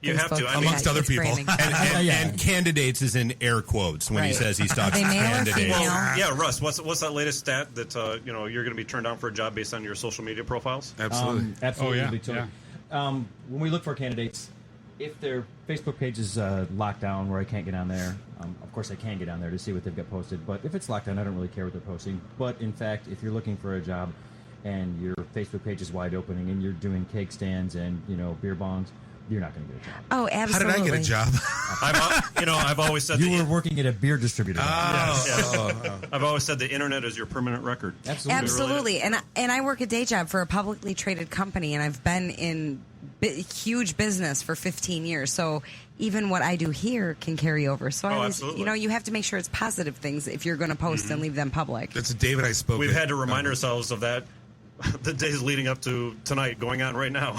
You have to. Amongst other people. And candidates is in air quotes when he says he stalks Are they male or candidates. female? Yeah, Russ, what's that latest stat that you're going to be turned down for a job based on your social media profiles? Absolutely. Absolutely. Oh, yeah, Totally. When we look for candidates, if their Facebook page is locked down where I can't get on there, of course I can get on there to see what they've got posted. But if it's locked down, I don't really care what they're posting. But in fact, if you're looking for a job and your Facebook page is wide opening and you're doing cake stands and beer bongs, you're not going to get a job. Oh, absolutely. How did I get a job? I've always said You were working at a beer distributor. I've always said the internet is your permanent record. Absolutely. And I work a day job for a publicly traded company, and I've been in huge business for 15 years. So even what I do here can carry over. So absolutely. you have to make sure it's positive things if you're going to post and leave them public. That's David I spoke. We've had to remind ourselves of that the days leading up to tonight, going on right now.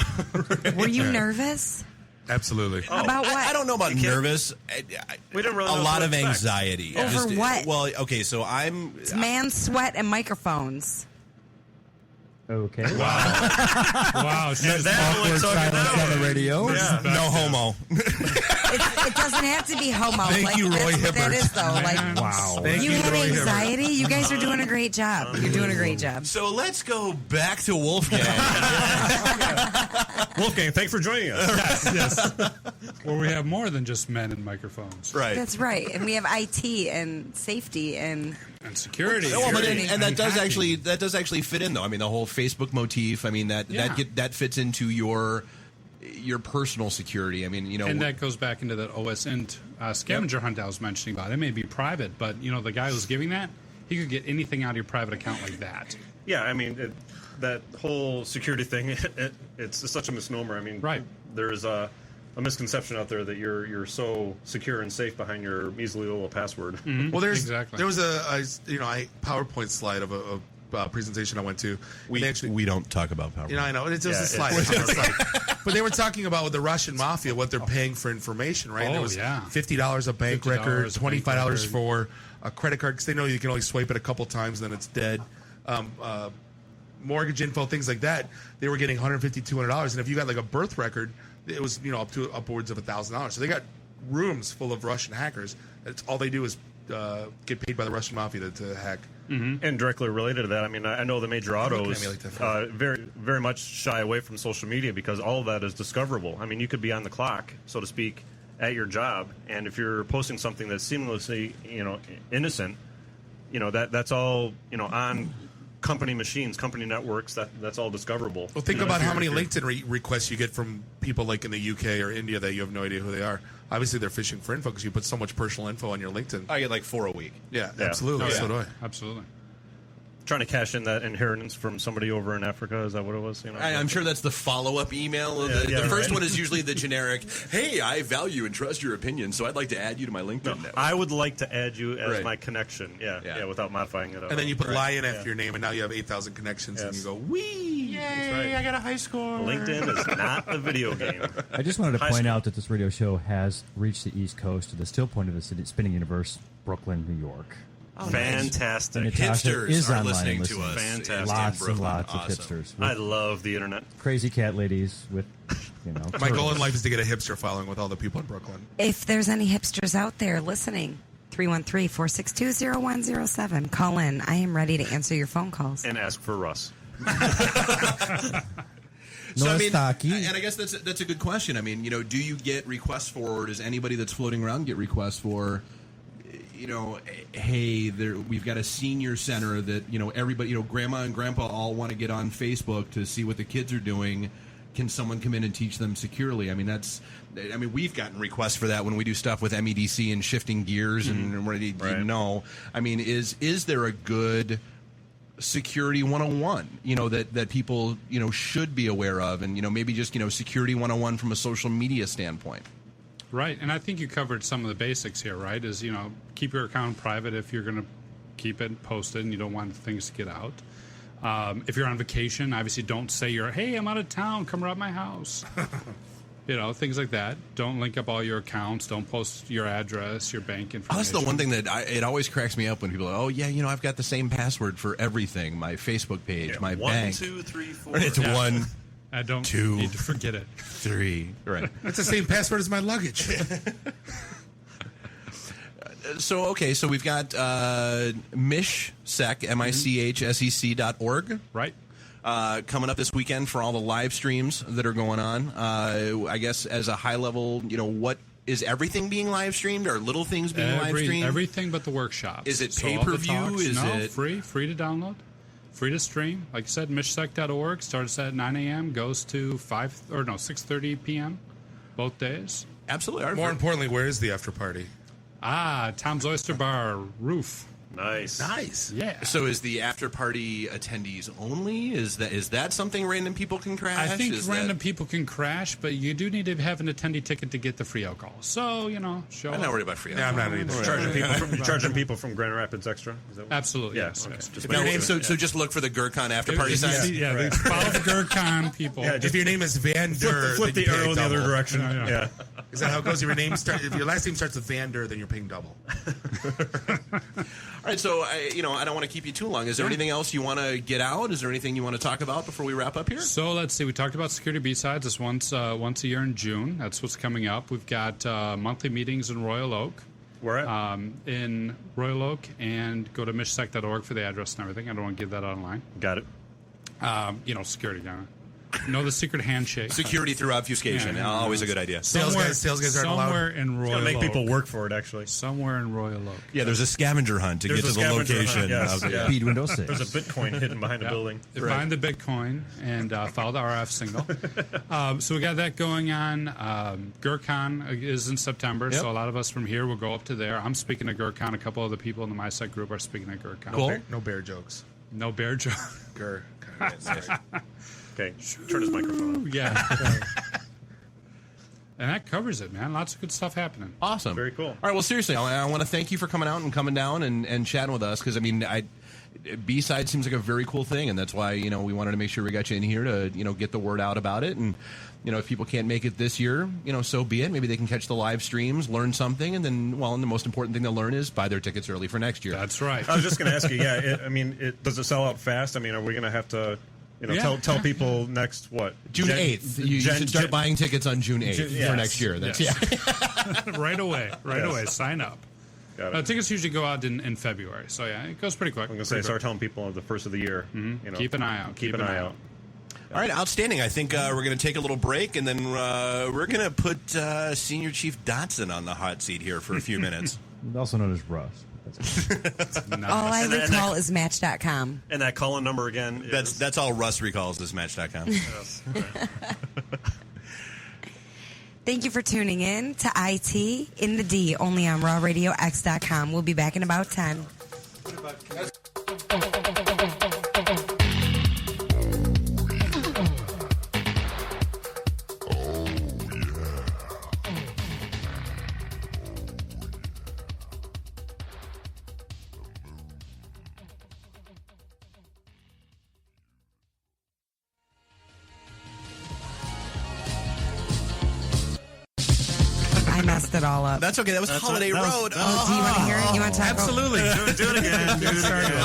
Were you nervous? Absolutely. About what? I don't know about nervous. We didn't really know a what lot to of expect. anxiety. Over what? Well, okay, so It's man sweat and microphones. Okay. Wow. That Awkward silence on the radio. Yeah. no homo. It doesn't have to be homo. Thank you, Roy that's what that Hibbert. is, though. Like, Wow. Thank you you, had Roy Hibbert. anxiety. You guys are doing a great job. You're doing a great job. So let's go back to Wolfgang. Wolfgang, thanks for joining us. Yes. Where we have more than just men and microphones. Right. That's right. And we have IT and safety and security. Well, but Security. and that does hacking. actually fit in though. I mean, the whole Facebook motif. I mean that fits into your personal security. I mean, And that goes back into that OSINT scavenger hunt I was mentioning about. It may be private, but the guy who's giving that, he could get anything out of your private account like that. Yeah, I mean, that whole security thing, it's such a misnomer. I mean, Right. There's a misconception out there that you're so secure and safe behind your measly little password. Mm-hmm. Well, there was a PowerPoint slide of a presentation I went to. we don't talk about PowerPoint. I know it's just a slide. It's on a slide. But they were talking about with the Russian mafia what they're paying for information, right? And it was $50 a bank record, $25 for a credit card because they know you can only swipe it a couple times, then it's dead. Mortgage info, things like that. They were getting $150, $200, and if you got like a birth record, it was up to upwards of $1,000. So they got rooms full of Russian hackers. That's all they do is get paid by the Russian mafia to hack. Mm-hmm. And directly related to that, I mean, I know the major autos very, very much shy away from social media because all of that is discoverable. I mean, you could be on the clock, so to speak, at your job, and if you're posting something that's seamlessly, innocent, that's all, on company machines, company networks. That's all discoverable. Well, think about how many LinkedIn requests you get from people like in the UK or India that you have no idea who they are. Obviously, they're fishing for info because you put so much personal info on your LinkedIn. I get like 4 a week. Yeah, absolutely. So do I. Absolutely. Trying to cash in that inheritance from somebody over in Africa. Is that what it was? I'm sure that's the follow-up email. The first one is usually the generic, hey, I value and trust your opinion, so I'd like to add you to my LinkedIn network. I would like to add you as my connection. Yeah, without modifying it. And then you put lion after your name, and now you have 8,000 connections, and you go, wee! Yay, I got a high score. LinkedIn is not a video game. I just wanted to point out that this radio show has reached the East Coast to the still point of the city, spinning universe, Brooklyn, New York. Oh, fantastic. And Natasha Hipsters is are online listening listening. to us. Fantastic. Lots Brooklyn. and lots Awesome. of hipsters. I love the internet. Crazy cat ladies with, My goal in turtles. life is to get a hipster following with all the people in Brooklyn. if there's any hipsters out there listening, 313-462-0107. Call in. I am ready to answer your phone calls. And ask for Russ. So, No I mean, stocky. and I guess that's a good question. I mean, do you get requests for, or does anybody that's floating around get requests for, hey, we've got a senior center that, everybody, grandma and grandpa all want to get on Facebook to see what the kids are doing. Can someone come in and teach them securely? I mean, we've gotten requests for that when we do stuff with MEDC and shifting gears and ready, I mean, is there a good security 101 that people should be aware of, and maybe just security 101 from a social media standpoint? Right, and I think you covered some of the basics here, right? Is, keep your account private if you're going to keep it posted and you don't want things to get out. If you're on vacation, obviously don't say hey, I'm out of town, come rob my house. Things like that. Don't link up all your accounts. Don't post your address, your bank information. Oh, that's the one thing that it always cracks me up when people are, I've got the same password for everything. My Facebook page, my bank. 1, 2, 3, 4. It's 1, I don't 2, need to forget it. 3. Right. That's the same password as my luggage. So we've got MICHSEC, MICHSEC.org. Right. Coming up this weekend for all the live streams that are going on. I guess as a high level, what is everything being live streamed, or little things being live streamed? Everything but the workshops. Is it So all the pay-per-view? talks- Is no, it free to download, free to stream? Like I said, MICHSEC.org starts at 9 a.m., goes to 6:30 p.m. both days. Absolutely. More importantly, where is the after party? Tom's Oyster Bar roof. Nice. Yeah. So is the after party attendees only? Is that something random people can crash? I think random people can crash, but you do need to have an attendee ticket to get the free alcohol. So, show I'm not up. worried about free. Yeah, I'm not either. Charging people from Grand Rapids extra? Is that what? Absolutely. Yeah, Yes. okay. yes. Just Your make name, sure. so just look for the Gurkhan after party If you sign. see- Yeah, follow the Gurkhan people. Yeah, If your name is Van Der, Flip then the you pay arrow in the other double. direction. Yeah. Is that how it goes? If your last name starts with Van Der, then you're paying double. All right, so I don't want to keep you too long. Is there anything else you want to get out? Is there anything you want to talk about before we wrap up here? So let's see. We talked about Security BSides. It's once a year in June. That's what's coming up. We've got monthly meetings in Royal Oak. Where at? In Royal Oak, and go to michsec.org for the address and everything. I don't want to give that online. Got it. Security guy. Know the secret handshake. Security through obfuscation. Yeah. Always a good idea. Sales guys aren't allowed. Somewhere in Royal It's going to make Oak. people work for it, actually. Somewhere in Royal Oak. Yeah, there's a scavenger hunt to There's get a to the scavenger location. hunt, yes. of the- Yeah. Speed Windows 6. There's a Bitcoin hidden behind the building. Find the Bitcoin and follow the RF signal. So we got that going on. GERCon is in September, so a lot of us from here will go up to there. I'm speaking at GERCon. A couple other people in the MySec group are speaking at GERCon. Cool. No bear jokes. No bear joke. Grr. Okay, turn his microphone on. Yeah. And that covers it, man. Lots of good stuff happening. Awesome. Very cool. All right, well, seriously, I want to thank you for coming out and coming down and chatting with us, because, I mean, B-side seems like a very cool thing, and that's why, we wanted to make sure we got you in here to, get the word out about it. And, if people can't make it this year, so be it. Maybe they can catch the live streams, learn something, and then, and the most important thing they'll learn is buy their tickets early for next year. That's right. I was just going to ask you, does it sell out fast? I mean, are we going to have to, tell people next, what? June 8th. You should start buying tickets on June 8th for next year. That's Right away. Sign up. Got it. Tickets usually go out in February, so yeah, it goes pretty quick. I'm going to say, start telling people at the first of the year. Keep an eye out. Keep an eye out. All right, outstanding. I think we're going to take a little break, and then we're going to put Senior Chief Dotson on the hot seat here for a few minutes. Also known as Russ. All I recall is Match.com. And that call-in number again is... That's all Russ recalls is Match.com. Yes. Thank you for tuning in to IT in the D, only on rawradiox.com. We'll be back in about 10. I messed it all up. That's okay. That was Holiday Road. Do you want to hear it? You want to talk Absolutely. Do it again.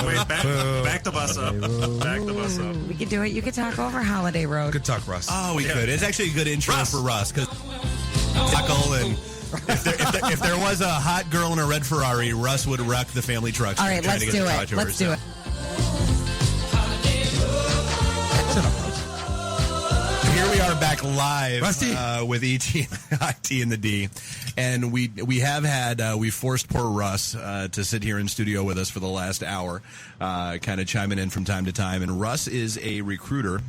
Wait, back the bus up. Back the bus up. We could do it. You could talk over Holiday Road. Good talk, Russ. Oh, we could. It's actually a good intro for Russ, because and if there was a hot girl in a red Ferrari, Russ would wreck the family truck. All right, let's do it. Let's do it. Here we are back live with ITintheD, and we have had we forced poor Russ to sit here in studio with us for the last hour, kind of chiming in from time to time. And Russ is a recruiter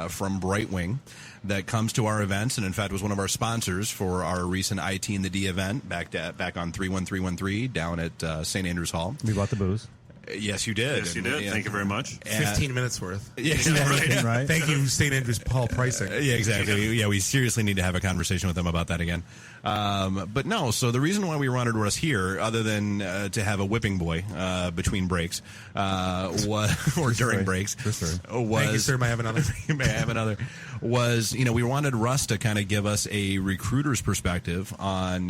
from Brightwing that comes to our events, and in fact was one of our sponsors for our recent ITintheD event back on 31313 down at St. Andrews Hall. We bought the booze. Yes, you did. Yes, you did. Thank you very much. 15 minutes worth. Yeah, Right? Thank you, St. Andrews Paul pricing. Yeah, exactly. Yeah, we seriously need to have a conversation with them about that again. But no, so the reason why we wanted Russ here, other than to have a whipping boy between breaks, or during breaks, was Thank you, sir. May I have another? May I have another? Was, we wanted Russ to kind of give us a recruiter's perspective on,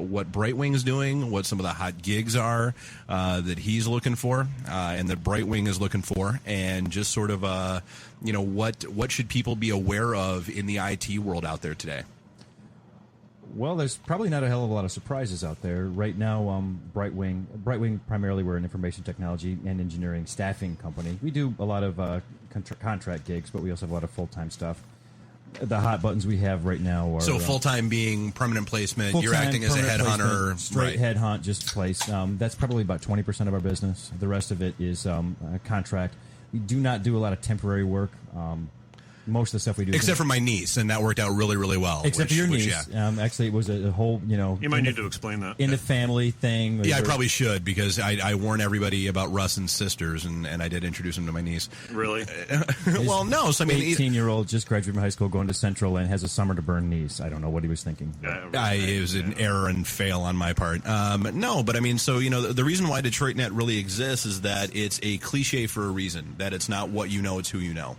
what Brightwing's doing, what some of the hot gigs are that he's looking for, and that Brightwing is looking for, and just sort of, what should people be aware of in the IT world out there today? Well, there's probably not a hell of a lot of surprises out there. Right now, Brightwing primarily, we're an information technology and engineering staffing company. We do a lot of contract gigs, but we also have a lot of full-time stuff. The hot buttons we have right now are... So full-time being permanent placement, you're acting as a headhunter. Straight headhunt, just place. That's probably about 20% of our business. The rest of it is contract. We do not do a lot of temporary work. Most of the stuff we do, except for my niece, and that worked out really, really well. Except for your niece, actually, it was a whole, You might need to explain that. In the family thing. Yeah, I probably should, because I warn everybody about Russ and sisters, and I did introduce him to my niece. Really? Well, no. So I mean, 18-year-old just graduated from high school, going to Central, and has a summer to burn niece. I don't know what he was thinking. It was an error and fail on my part. No, but I mean, so the reason why DetroitNet really exists is that it's a cliche for a reason. That it's not what you know, it's who you know.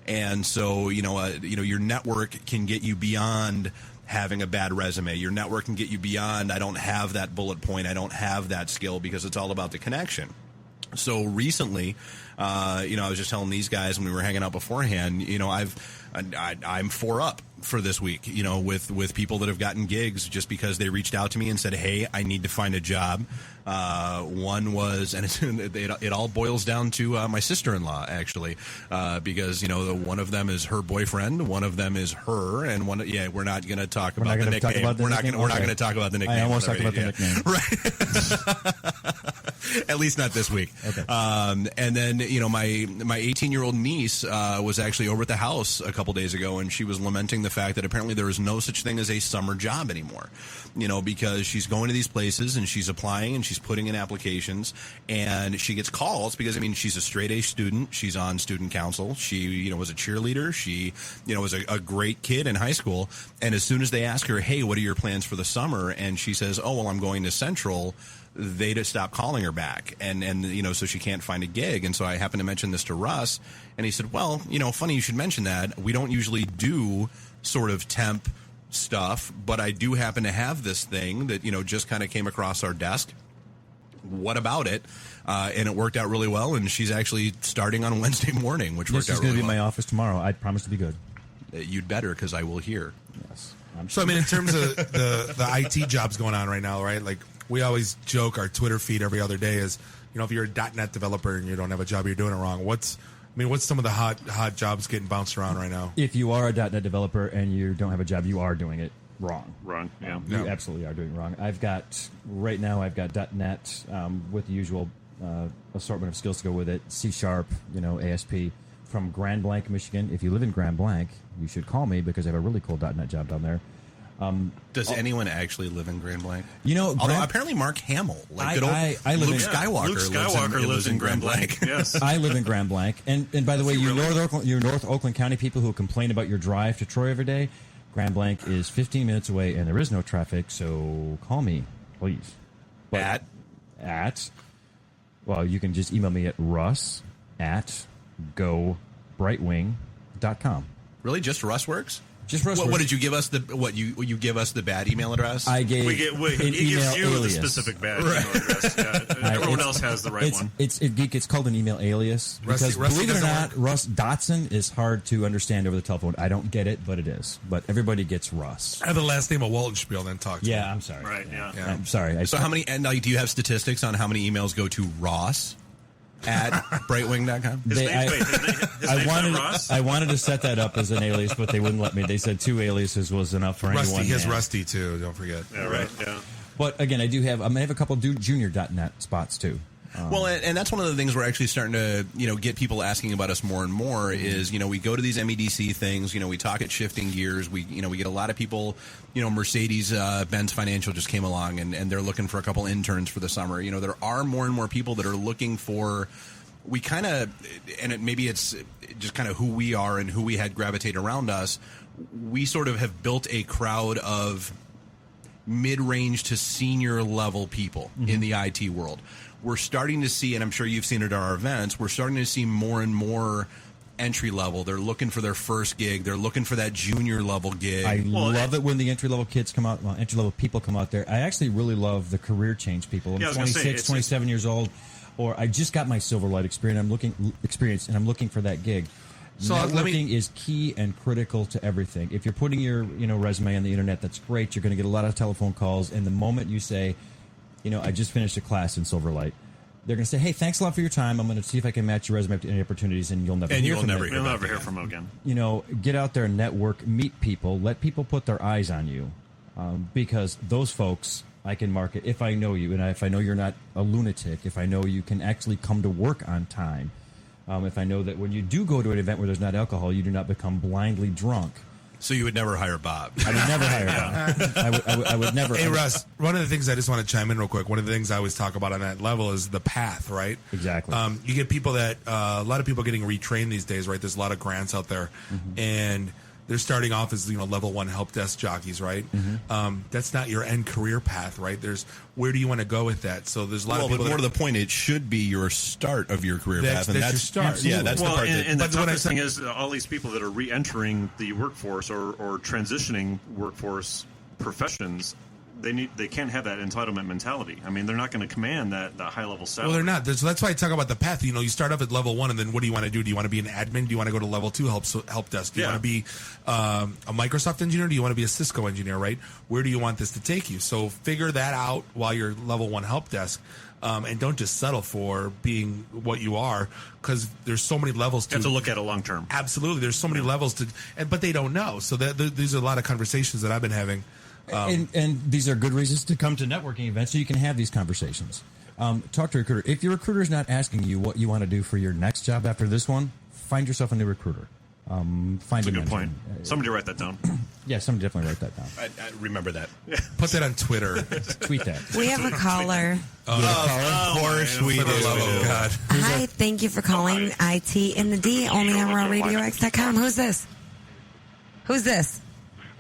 And so, your network can get you beyond having a bad resume. Your network can get you beyond, I don't have that bullet point, I don't have that skill, because it's all about the connection. So recently, I was just telling these guys when we were hanging out beforehand, I'm 4 up for this week, with people that have gotten gigs just because they reached out to me and said, hey, I need to find a job. One was, and it all boils down to my sister-in-law, actually, because, one of them is her boyfriend, one of them is her, and we're not going to talk about the nickname. We're not going to talk about the nickname. I almost talked about the nickname. Right. At least not this week. Okay. And then, my 18-year-old niece was actually over at the house a couple days ago, and she was lamenting the fact that apparently there is no such thing as a summer job anymore, because she's going to these places and she's applying and she's putting in applications, and she gets calls because, she's a straight-A student. She's on student council. She, was a cheerleader. She, was a great kid in high school. And as soon as they ask her, hey, what are your plans for the summer? And she says, oh, well, I'm going to Central. They just stop calling her back, and so she can't find a gig. And so I happened to mention this to Russ, and he said, well, funny you should mention that. We don't usually do sort of temp stuff, but I do happen to have this thing that, just kind of came across our desk. What about it? And it worked out really well, and she's actually starting on Wednesday morning, which worked out really well. She's going to be in my office tomorrow. I promise to be good. You'd better, because I will hear. Yes. So, in terms of the IT jobs going on right now, right? Like, we always joke, our Twitter feed every other day is, if you're a .NET developer and you don't have a job, you're doing it wrong. What's some of the hot jobs getting bounced around right now? If you are a .NET developer and you don't have a job, you are doing it wrong. Wrong, yeah. You absolutely are doing it wrong. Right now I've got .NET with the usual assortment of skills to go with it. C#, ASP from Grand Blanc, Michigan. If you live in Grand Blanc, you should call me because I have a really cool .NET job down there. Does anyone actually live in Grand Blanc? Although apparently Mark Hamill, I live Luke in Skywalker lives in Grand Blanc. Yes, I live in Grand Blanc, and by the way, you North Oakland County people who complain about your drive to Troy every day, Grand Blanc is 15 minutes away, and there is no traffic. So call me, please. But well, you can just email me at russ@gobrightwing.com. Really, just Russ works? Just Russ. What did you give us? You give us the bad email address? I gave he gives you the specific bad email address. Yeah. Everyone else has the right one. It's called an email alias because believe it or not, Russ Dotson is hard to understand over the telephone. I don't get it, but it is. But everybody gets Russ. I have the last name of Waltonspiel, then talk to me. Yeah, I'm sorry. Right, yeah. I'm sorry. So how many? And do you have statistics on how many emails go to Ross at brightwing.com? His name's not Ross? I wanted to set that up as an alias, but they wouldn't let me. They said 2 aliases was enough for anyone. Rusty, he has Rusty too. Don't forget. Yeah, right. Yeah. But again, I have a couple of junior.net spots too. Well, and that's one of the things we're actually starting to, get people asking about us more and more is, we go to these MEDC things, we talk at Shifting Gears, we get a lot of people, Mercedes Benz Financial just came along and they're looking for a couple interns for the summer. There are more and more people that are looking for, maybe it's just kind of who we are and who we had gravitate around us. We sort of have built a crowd of mid-range to senior level people in the IT world. We're starting to see, and I'm sure you've seen it at our events, we're starting to see more and more entry level. They're looking for their first gig. They're looking for that junior level gig. I love it when the entry level kids come out, entry level people come out there. I actually really love the career change people. I'm 26, 27 years old, or I just got my Silverlight experience. And I'm looking for that gig. So networking is key and critical to everything. If you're putting your resume on the internet, that's great. You're going to get a lot of telephone calls, and the moment you say, I just finished a class in Silverlight, they're going to say, hey, thanks a lot for your time. I'm going to see if I can match your resume up to any opportunities, and you'll never hear from them. You'll never hear from them again. Get out there and network, meet people, let people put their eyes on you, because those folks I can market if I know you, and if I know you're not a lunatic, if I know you can actually come to work on time, if I know that when you do go to an event where there's not alcohol, you do not become blindly drunk. So you would never hire Bob? I would never hire Bob. I would never. Hey, Russ, one of the things I just want to chime in real quick, one of the things I always talk about on that level is the path, right? Exactly. You get people that, a lot of people getting retrained these days, right? There's a lot of grants out there, and they're starting off as level 1 help desk jockeys, right? That's not your end career path, right? There's where do you want to go with that? So there's a lot of people. But more to the point, it should be your start of your career path, and that's your start. Absolutely. Yeah, that's the part. And the toughest thing is all these people that are re-entering the workforce or transitioning workforce professions. they can't have that entitlement mentality. I mean, they're not going to command that high level salary. Well, they're not. That's why I talk about the path. You know, you start off at level 1, and then what do you want to do? Do you want to be an admin? Do you want to go to level 2 help desk? Do you want to be a Microsoft engineer? Do you want to be a Cisco engineer? Right? Where do you want this to take you? So figure that out while you're level 1 help desk. And don't just settle for being what you are, because there's so many levels to... You have to look at it long term. Absolutely. There's so many levels to... but they don't know. So these are a lot of conversations that I've been having. And these are good reasons to come to networking events so you can have these conversations. Talk to a recruiter. If your recruiter is not asking you what you want to do for your next job after this one, find yourself a new recruiter. That's a good point. Somebody write that down. Yeah, somebody definitely write that down. I remember that. Put that on Twitter. Tweet that. We have a caller. Of course we do. God. Hi, thank you for calling ITintheD, only on RawRadioX.com. Who's this? Who's this?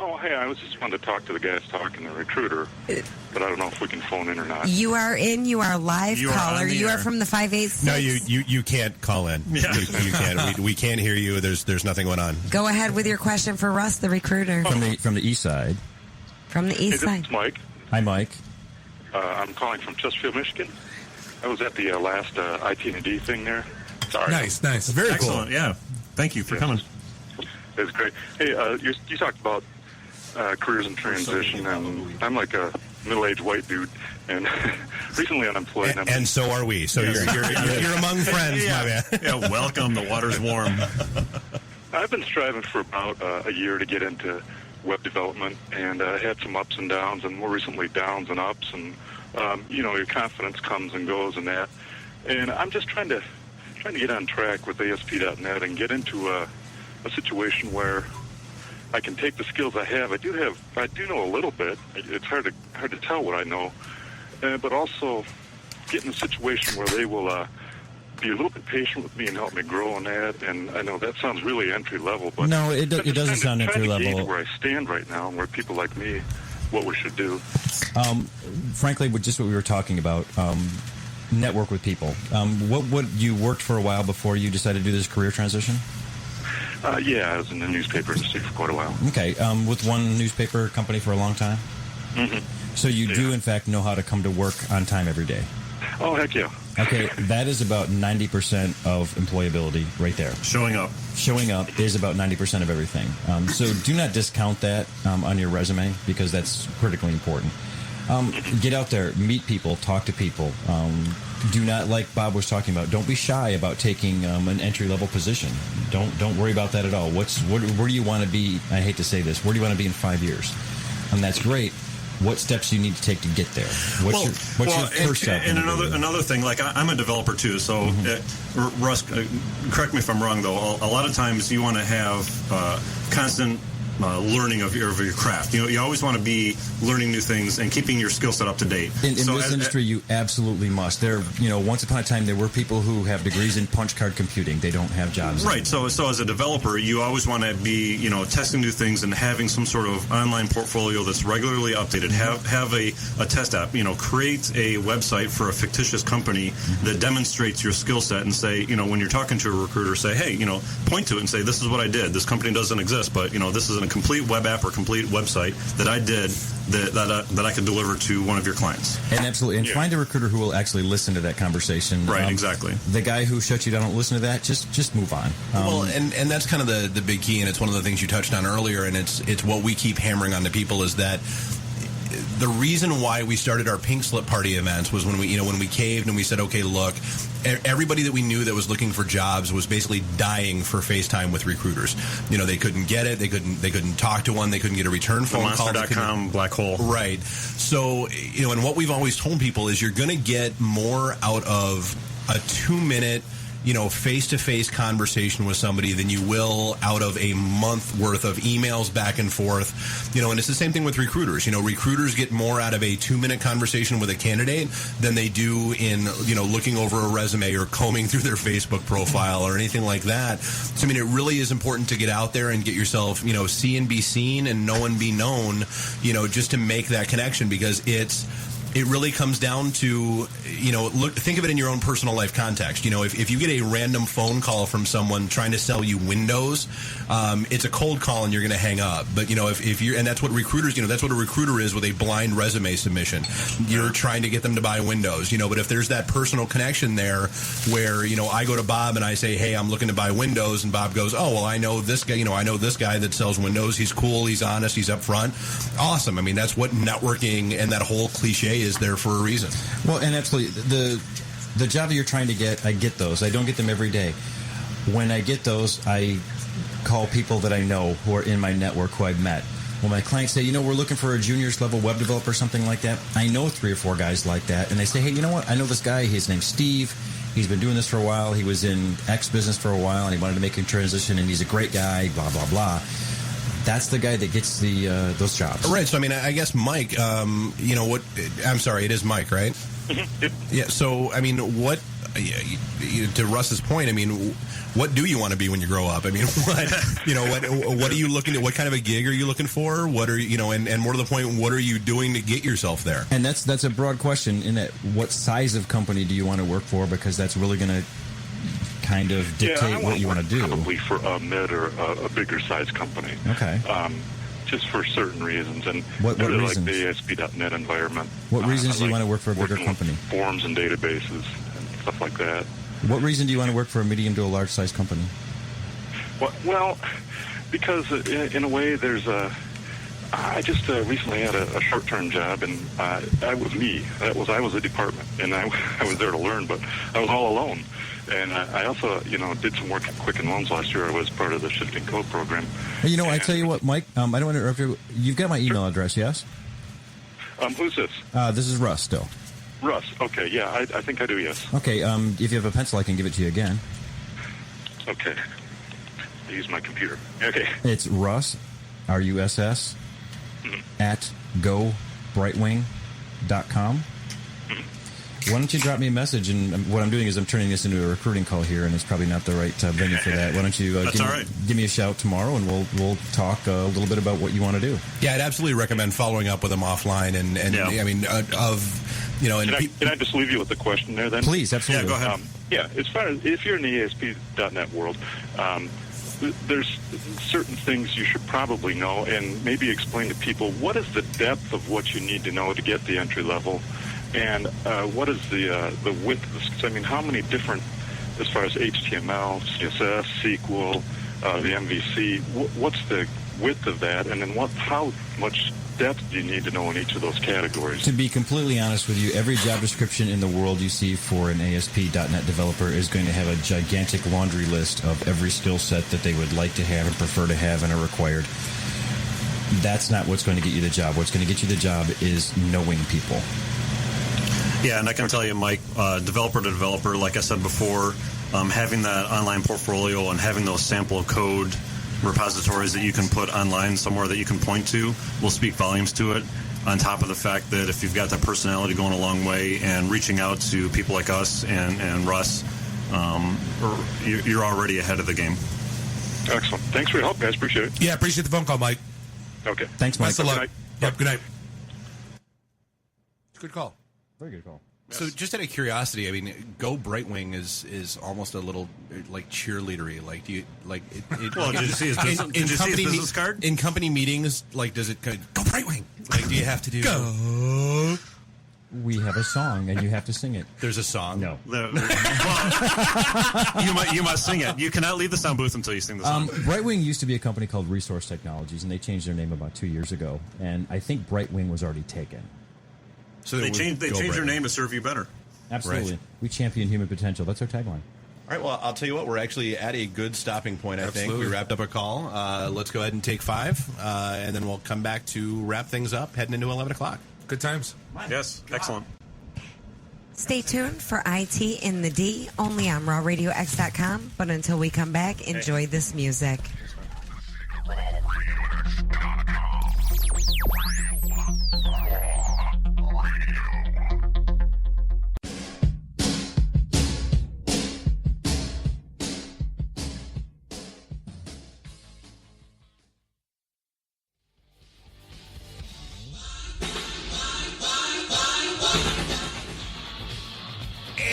Oh, hey, I was just wanting to talk to the guys talking the recruiter, but I don't know if we can phone in or not. You are in. You are live You are caller. on the You air. are from the 586. No, you can't call in. Yeah. You can't. We can't hear you. There's nothing going on. Go ahead with your question for Russ, the recruiter. From the east side. From the Hey, east this side. is Mike. Hi, Mike. I'm calling from Chesterfield, Michigan. I was at the last ITintheD thing there. Sorry. Nice. Very Excellent. Yeah. Thank you for coming. It was great. Hey, you talked about careers in transition, and I'm like a middle-aged white dude, and recently unemployed. And so are we. So you're among friends, my man. Yeah, welcome. The water's warm. I've been striving for about a year to get into web development, and had some ups and downs, and more recently downs and ups, and your confidence comes and goes and that. And I'm just trying to get on track with ASP.NET and get into a situation where I can take the skills I have. I do know a little bit. It's hard to tell what I know, but also get in a situation where they will be a little bit patient with me and help me grow on that. And I know that sounds really entry level, but No, it doesn't sound entry trying to level. gauge where I stand right now and where people like me, what we should do. Frankly, with just what we were talking about, network with people. What you worked for a while before you decided to do this career transition? Yeah, I was in the newspaper industry for quite a while. Okay, with one newspaper company for a long time? Mm-hmm. So you do, in fact, know how to come to work on time every day? Oh, heck yeah. Okay, that is about 90% of employability right there. Showing up. Showing up is about 90% of everything. So do not discount that on your resume, because that's critically important. Get out there, meet people, talk to people. Do not, like Bob was talking about, don't be shy about taking an entry-level position. Don't worry about that at all. Where do you want to be? I hate to say this. Where do you want to be in 5 years? And that's great. What steps do you need to take to get there? What's your first step? And another thing, like I'm a developer too, so Russ, correct me if I'm wrong though. A lot of times you want to have constant learning of your craft. You always want to be learning new things and keeping your skill set up to date. In this industry, you absolutely must. Once upon a time, there were people who have degrees in punch card computing. They don't have jobs. Right. So as a developer, you always want to be, testing new things and having some sort of online portfolio that's regularly updated. Have a test app. Create a website for a fictitious company that demonstrates your skill set, and say, when you're talking to a recruiter, say, hey, point to it and say, this is what I did. This company doesn't exist, but this is a complete web app or complete website that I did that I could deliver to one of your clients. And absolutely. And find a recruiter who will actually listen to that conversation. Right, exactly. The guy who shuts you down, don't listen to that, just move on. Well, and that's kind of the big key, and it's one of the things you touched on earlier, and it's what we keep hammering on to people is that the reason why we started our pink slip party events was when we caved and we said, okay, look, everybody that we knew that was looking for jobs was basically dying for FaceTime with recruiters. They couldn't get it. They couldn't talk to one. They couldn't get a return phone call. Monster.com black hole. Right. So, and what we've always told people is you're going to get more out of a 2-minute face-to-face conversation with somebody than you will out of a month worth of emails back and forth. And it's the same thing with recruiters. Recruiters get more out of a 2-minute conversation with a candidate than they do in, looking over a resume or combing through their Facebook profile or anything like that. So, it really is important to get out there and get yourself, see and be seen and know and be known, just to make that connection, because it really comes down to, think of it in your own personal life context. If you get a random phone call from someone trying to sell you Windows, it's a cold call and you're going to hang up. But, if you're, and that's what recruiters, that's what a recruiter is with a blind resume submission. You're trying to get them to buy Windows, but if there's that personal connection there where, I go to Bob and I say, hey, I'm looking to buy Windows, and Bob goes, oh, well, I know this guy, I know this guy that sells Windows. He's cool. He's honest. He's upfront. Awesome. I mean, that's what networking and that whole cliche is there for a reason. Well, and absolutely, the job that you're trying to get, I get those. I don't get them every day. When I get those, I call people that I know who are in my network who I've met. When my clients say, we're looking for a juniors level web developer or something like that, I know 3 or 4 guys like that, and they say, hey, you know what? I know this guy. His name's Steve. He's been doing this for a while. He was in X business for a while, and he wanted to make a transition, and he's a great guy, blah, blah, blah. That's the guy that gets the those jobs. Right. So, I mean, I guess Mike, what? I'm sorry, it is Mike, right? Yeah. So, I mean, what? To Russ's point, I mean, what do you want to be when you grow up? I mean, what are you looking at? What kind of a gig are you looking for? What are and more to the point, what are you doing to get yourself there? And that's a broad question. In that, what size of company do you want to work for? Because that's really going to kind of dictate what you want to do. Probably for a mid or a bigger size company. Okay. Just for certain reasons, and what really reasons? like the ASP.NET environment. What reasons do you want to work for a bigger company? Forms and databases and stuff like that. What reason do you want to work for a medium to a large size company? Well, because in a way, there's a. I just recently had a short-term job, and I was me. I was a department, and I was there to learn, but I was all alone. And I also, did some work at Quicken Loans last year. I was part of the Shifting Code program. Hey, I tell you what, Mike, I don't want to interrupt you. You've got my email address, yes? Who's this? This is Russ still. Russ. Okay, yeah, I think I do, yes. Okay, if you have a pencil, I can give it to you again. Okay. I use my computer. Okay. It's Russ, R-U-S-S, at gobrightwing.com. Why don't you drop me a message? And what I'm doing is I'm turning this into a recruiting call here, and it's probably not the right venue for that. Why don't you give me a shout tomorrow, and we'll talk a little bit about what you want to do. Yeah, I'd absolutely recommend following up with him offline. And I mean, Can I just leave you with a question there then? Please, absolutely. Yeah, go ahead. As far as if you're in the ASP.NET world, there's certain things you should probably know, and maybe explain to people what is the depth of what you need to know to get the entry level. And what is the width of this? I mean, how many different, as far as HTML, CSS, SQL, the MVC, what's the width of that? And then how much depth do you need to know in each of those categories? To be completely honest with you, every job description in the world you see for an ASP.NET developer is going to have a gigantic laundry list of every skill set that they would like to have and prefer to have and are required. That's not what's going to get you the job. What's going to get you the job is knowing people. Yeah, and I can tell you, Mike, developer to developer, like I said before, having that online portfolio and having those sample code repositories that you can put online somewhere that you can point to will speak volumes to it, on top of the fact that if you've got that personality going a long way and reaching out to people like us and Russ, you're already ahead of the game. Excellent. Thanks for your help, guys. Appreciate it. Yeah, appreciate the phone call, Mike. Okay. Thanks, Mike. Best of luck. Good night. Yep, good night. Good call. Very good call. So, just out of curiosity, I mean, Go Brightwing is almost a little like cheerleadery. Like, do you like? Well, did you see his business card? In company meetings, like, does it go Brightwing? Like, do you have to do Go? We have a song, and you have to sing it. There's a song. No. Well, you must sing it. You cannot leave the sound booth until you sing the song. Brightwing used to be a company called Resource Technologies, and they changed their name about 2 years ago. And I think Brightwing was already taken. So they changed their name to serve you better. Absolutely. Right. We champion human potential. That's our tagline. All right, well, I'll tell you what, we're actually at a good stopping point, I think. We wrapped up a call. Let's go ahead and take 5, and then we'll come back to wrap things up heading into 11 o'clock. Good times. Yes, excellent. Stay tuned for IT in the D, only on rawradiox.com. But until we come back, enjoy this music.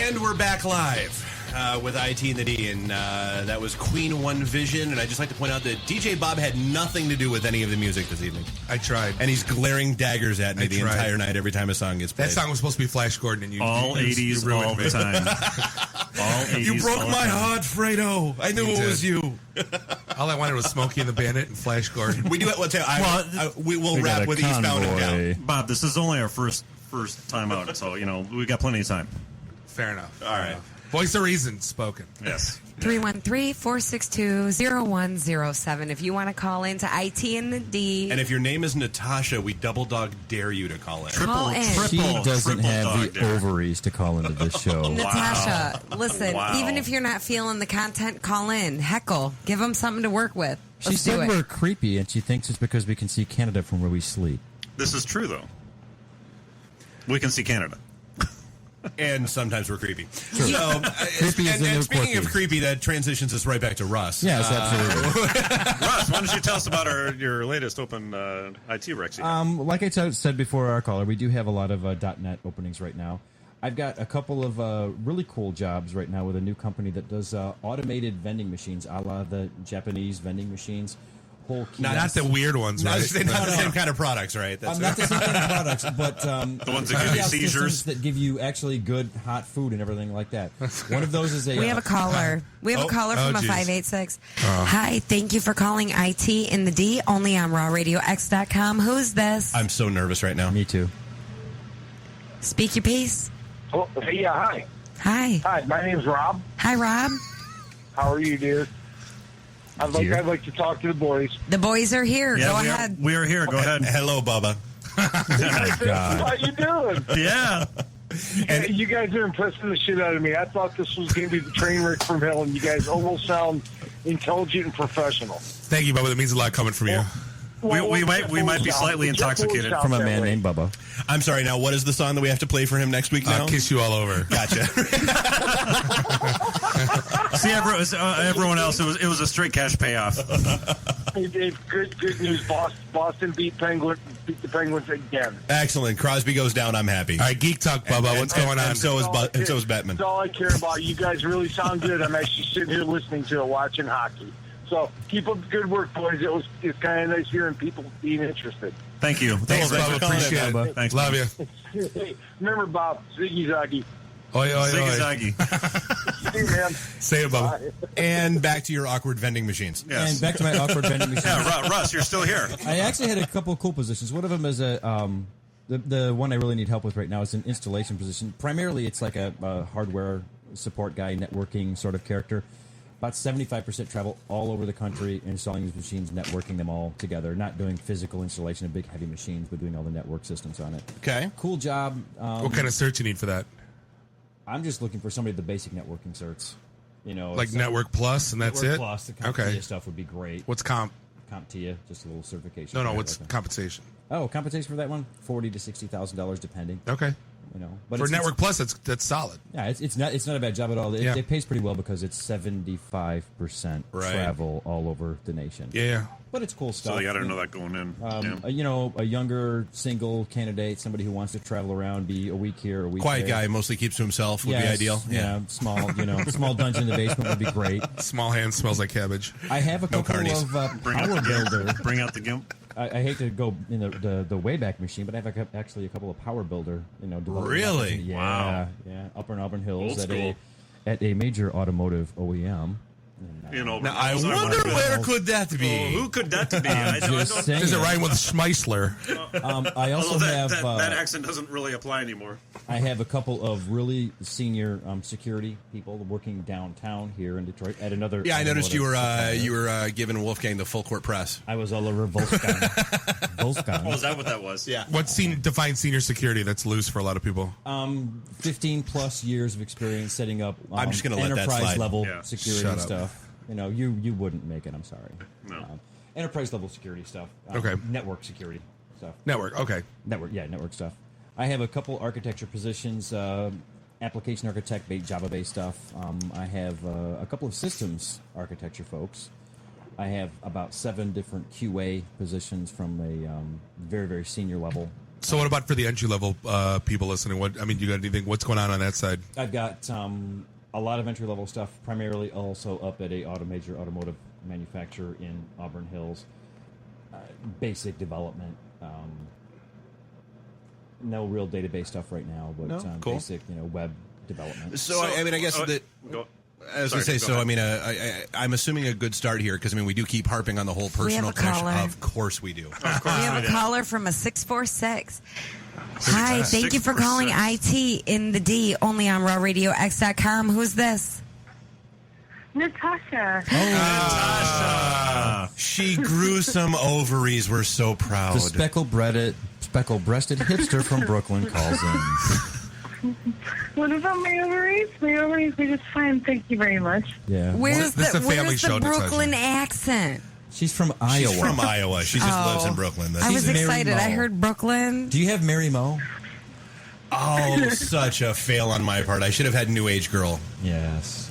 And we're back live with ITintheD, and that was Queen One Vision. And I'd just like to point out that DJ Bob had nothing to do with any of the music this evening. I tried. And he's glaring daggers at me the entire night every time a song gets played. That song was supposed to be Flash Gordon, and you all 80s all the time. All 80s. You broke all my the time. heart, Fredo. I knew it was you. All I wanted was Smokey and the Bandit and Flash Gordon. We do it. We will wrap with Eastbound and Down. Bob, this is only our first time out, so we got plenty of time. Fair enough. All right. Voice of reason spoken. Yes. 313-462-0107 if you want to call into IT and the D. And if your name is Natasha, we double dog dare you to call in. Call in. She doesn't have the dog dare. ovaries to call into this show. Natasha, listen, Wow. even if you're not feeling the content, call in. Heckle. Give them something to work with. She Let's do said it. we're creepy, and she thinks it's because we can see Canada from where we sleep. This is true, though. We can see Canada. And sometimes we're creepy. Sure. So, Creepy is the new and speaking quirky. of creepy, that transitions us right back to Russ. Yes, absolutely. Russ, why don't you tell us about your latest open IT Rex? Like I said before our caller, we do have a lot of .NET openings right now. I've got a couple of really cool jobs right now with a new company that does automated vending machines, a la the Japanese vending machines. Whole Not the weird ones, Not right? the same kind of products, right? That's not the same kind of products, but the ones that give you seizures, that give you actually good hot food and everything like that. One of those is a. We have a caller. We have a caller from a geez. 586. Hi, thank you for calling IT in the D, only on rawradiox.com. Who's this? I'm so nervous right now. Me too. Speak your piece. Oh, yeah, hi. Hi. Hi, my name's Rob. Hi, Rob. How are you, dear? I'd like to talk to the boys. The boys are here. Yeah, Go we ahead. We are here. Go ahead. Hello, Bubba. How you doing? Yeah. And you guys are impressing the shit out of me. I thought this was going to be the train wreck from hell, and you guys almost sound intelligent and professional. Thank you, Bubba. That means a lot coming from you. We might be slightly intoxicated From a man named Bubba. I'm sorry. Now, what is the song that we have to play for him next week? Now, Kiss You All Over. Gotcha. See, everyone else, it was a straight cash payoff. It's good news. Boston beat the Penguins again. Excellent. Crosby goes down. I'm happy. All right, Geek Talk, Bubba. What's going on? And so is Bettman. That's all I care about. You guys really sound good. I'm actually sitting here listening to it, watching hockey. So keep up the good work, boys. It's kind of nice hearing people being interested. Thank you. Thanks, Bubba. Appreciate it. Bubba. Thanks, Love you. Hey, remember, Bob, Ziggy Zaggy. Oi, oi, oi. Ziggy. Hey, man. Say it, Bubba. Bye. And back to your awkward vending machines. Yes. And back to my awkward vending machine. Yeah, Russ, you're still here. I actually had a couple of cool positions. One of them is the one I really need help with right now is an installation position. Primarily, it's like a hardware support guy, networking sort of character. About 75% travel all over the country, installing these machines, networking them all together. Not doing physical installation of big, heavy machines, but doing all the network systems on it. Okay. Cool job. What kind of search you need for that? I'm just looking for somebody with the basic networking certs. Like Network Plus, and that's Network it? Plus, the CompTIA stuff would be great. What's comp? CompTIA, just a little certification. No, for what's that. compensation? Oh, compensation for that one? $40,000 to $60,000, depending. Okay. But For it's Network Plus, that's solid. Yeah, it's not a bad job at all. Yeah. It pays pretty well because it's 75% travel all over the nation. Yeah. But it's cool stuff. So you got to know that going in. A younger single candidate, somebody who wants to travel around, be a week here, a week Quiet there. guy, mostly keeps to himself would be Yes, ideal. Yeah, small dungeon in the basement would be great. Small hand smells like cabbage. I have a couple carnies. of Bring out power the builder. gimp. Bring out the gimp. I hate to go in the Wayback Machine, but I have actually a couple of power builder. Development Really? opportunities. Yeah, Wow. yeah. Up in Auburn Hills Old at school. a major automotive OEM. Now, I wonder where could that be? Who could that be? I Just don't. saying. Is it rhyme with Schmeisler? I also Although have that accent doesn't really apply anymore. I have a couple of really senior security people working downtown here in Detroit at another. Yeah, I noticed you automotive were supplier. giving Wolfgang the full court press. I was all over Volkswagen. Oh, is that what that was? Yeah. What defines senior security? That's loose for a lot of people. 15 plus years of experience setting up. I'm just gonna let that enterprise slide. level Yeah. security Shut and up. stuff. You wouldn't make it. I'm sorry. No. Enterprise level security stuff. Okay. Network security stuff. Network. Okay. Network stuff. I have a couple architecture positions, application architect, Java-based stuff. I have a couple of systems architecture folks. I have about 7 different QA positions from a very, very senior level. So what about for the entry level people listening? You got anything? What's going on that side? I've got a lot of entry level stuff, primarily also up at a major automotive manufacturer in Auburn Hills. Basic development. No real database stuff right now, but cool. Basic, web development. So I guess that. I was going to say, so I'm assuming a good start here because we do keep harping on the whole personal connection. Of course we do. We have a caller from a 646. Hi, thank you for calling IT in the D, only on rawradiox.com. Who's this? Natasha. Natasha. She grew some ovaries. We're so proud. The speckle-breasted hipster from Brooklyn calls in. What about my ovaries? My ovaries are just fine. Thank you very much. Yeah. Where's the Brooklyn accent? She's from Iowa. She's from Iowa. She just lives in Brooklyn. I was excited. I heard Brooklyn. Do you have Mary Mo? Oh, such a fail on my part. I should have had New Age Girl. Yes.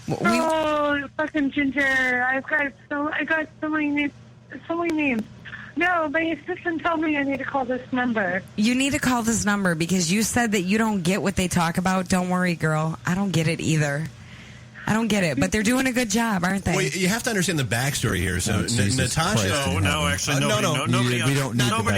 Oh, fucking Ginger! I got so many names. No, my assistant told me I need to call this number. You need to call this number because you said that you don't get what they talk about. Don't worry, girl. I don't get it either. I don't get it, but they're doing a good job, aren't they? Well, you have to understand the backstory here. So, Natasha... Nobody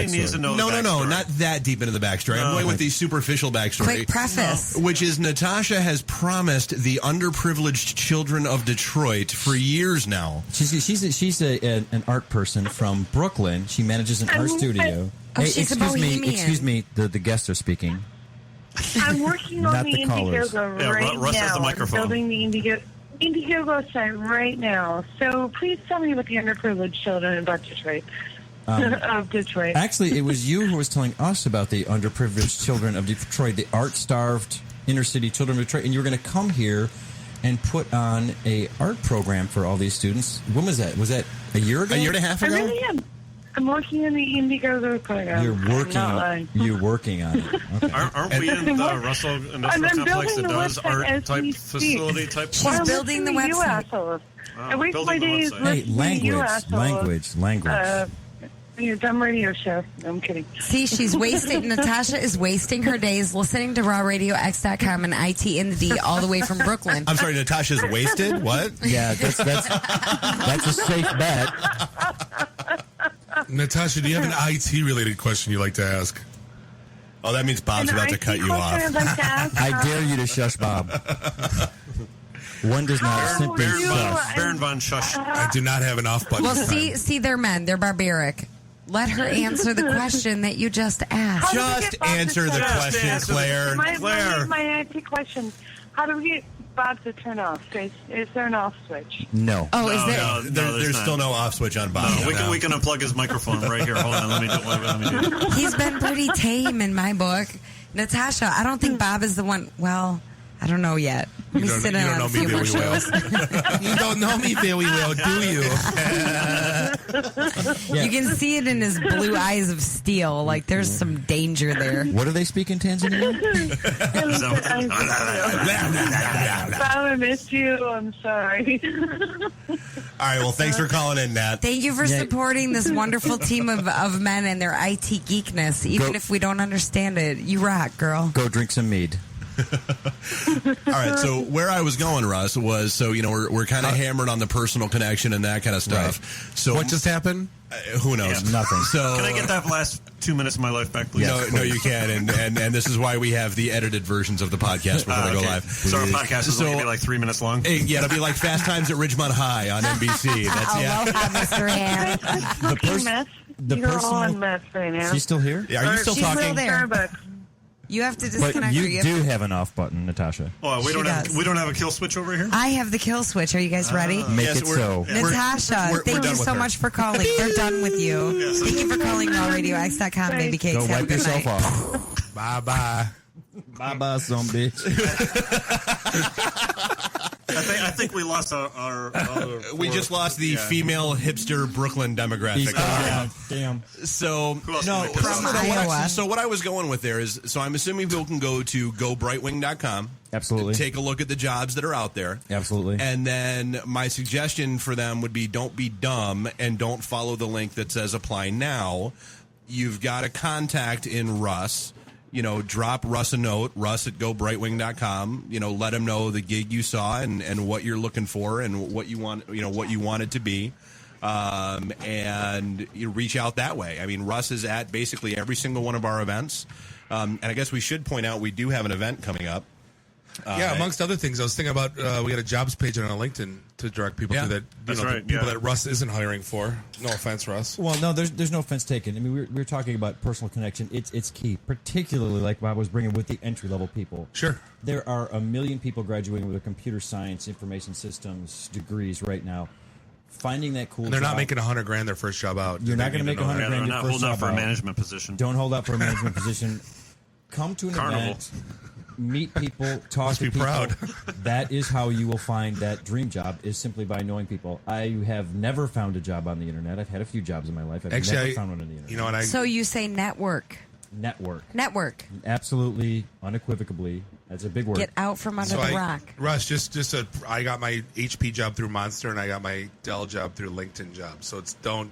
needs to know the backstory. No, not that deep into the backstory. I'm going with the superficial backstory. Quick preface. Which is Natasha has promised the underprivileged children of Detroit for years now. She's an art person from Brooklyn. She manages an art studio. She's a bohemian. Excuse me, the guests are speaking. I'm working on the Indiegogo right Russ now. has the microphone. I'm building the Indiegogo site right now. So please tell me what the underprivileged children about Detroit. Of Detroit. Actually, it was you who was telling us about the underprivileged children of Detroit, the art-starved inner-city children of Detroit, and you were going to come here and put on a art program for all these students. When was that? Was that a year ago? A year and a half ago? I really am. I'm working in the Indiegogo program. You're working on it. Okay. Aren't we in the Russell Industrial Complex that does art type facility type? She's building the website. You assholes. I waste my days listening to you assholes. Language. Your dumb radio show. No, I'm kidding. See, she's wasting. Natasha is wasting her days listening to rawradiox.com and ITintheD all the way from Brooklyn. I'm sorry, Natasha's wasted? What? Yeah, that's a safe bet. Natasha, do you have an IT-related question you'd like to ask? Oh, that means Bob's about to cut you off. I dare you to shush Bob. One does not simply shush. Baron von Shush. I do not have an off button. Well, see, they're men. They're barbaric. Let her answer the question that you just asked. Just answer the question, Claire. My IT question. How do we get Bob to turn off? Is there an off switch? No. Oh, is there? There's still no off switch on Bob. No, we can unplug his microphone right here. Hold on, let me do it. He's been pretty tame in my book. Natasha, I don't think Bob is the one. Well, I don't know yet. You don't know me very well. You don't know me very well, do you? You can see it in his blue eyes of steel. Like there's some danger there. What do they speak in Tanzania? Bob, I missed you. I'm sorry. All right, well, thanks for calling in, Nat. Thank you for supporting this wonderful team of men and their IT geekness. Even if we don't understand it, you rock, girl. Go drink some mead. All right, so where I was going, Russ, was we're kind of hammered on the personal connection and that kind of stuff. Right. So what just happened? Who knows? Yeah. Nothing. So can I get that last 2 minutes of my life back, please? No, you can, and this is why we have the edited versions of the podcast before they go live. So our podcast is only going to be like 3 minutes long? Yeah, it'll be like Fast Times at Ridgemont High on NBC. Aloha, Mr. Ham. You're all on meth right now. She's still here? Yeah, are you still talking? Still there. You have to disconnect. But you do have an off button, Natasha. Oh, we don't have a kill switch over here? I have the kill switch. Are you guys ready? Make it so. Natasha, thank you so much for calling. They're done with you. Yes. Thank you for calling rawradiox.com, baby cakes. Go wipe yourself off. Bye-bye. Bye-bye, some bitch. I think we lost our we just lost the female hipster Brooklyn demographic. Damn. So from Iowa. So what I was going with there is, so I'm assuming people can go to gobrightwing.com. Absolutely. Take a look at the jobs that are out there. Absolutely. And then my suggestion for them would be don't be dumb and don't follow the link that says apply now. you've got a contact in Russ. Drop Russ a note, russ@gobrightwing.com. Let him know the gig you saw and what you're looking for and what you want, what you want it to be. And you reach out that way. I mean, Russ is at basically every single one of our events. And I guess we should point out we do have an event coming up. Amongst other things, I was thinking about we got a jobs page on our LinkedIn to direct people to that. People that Russ isn't hiring for. No offense, Russ. Well, no, there's no offense taken. I mean, we were talking about personal connection. It's key, particularly like Bob was bringing with the entry level people. Sure. There are 1 million people graduating with a computer science, information systems degrees right now. Finding that cool. And they're not job, making $100,000 their first job out. You're not going to make $100,000 your first job out. They're not holding out for a management position. Don't hold out for a management position. Come to an event. Meet people, talk to people. Proud. That is how you will find that dream job, is simply by knowing people. I have never found a job on the internet. I've had a few jobs in my life. I've never found one on the internet. So you say network. Network. Absolutely, unequivocally. That's a big word. Get out from under the rock. Russ, I got my HP job through Monster, and I got my Dell job through LinkedIn job. So it's don't.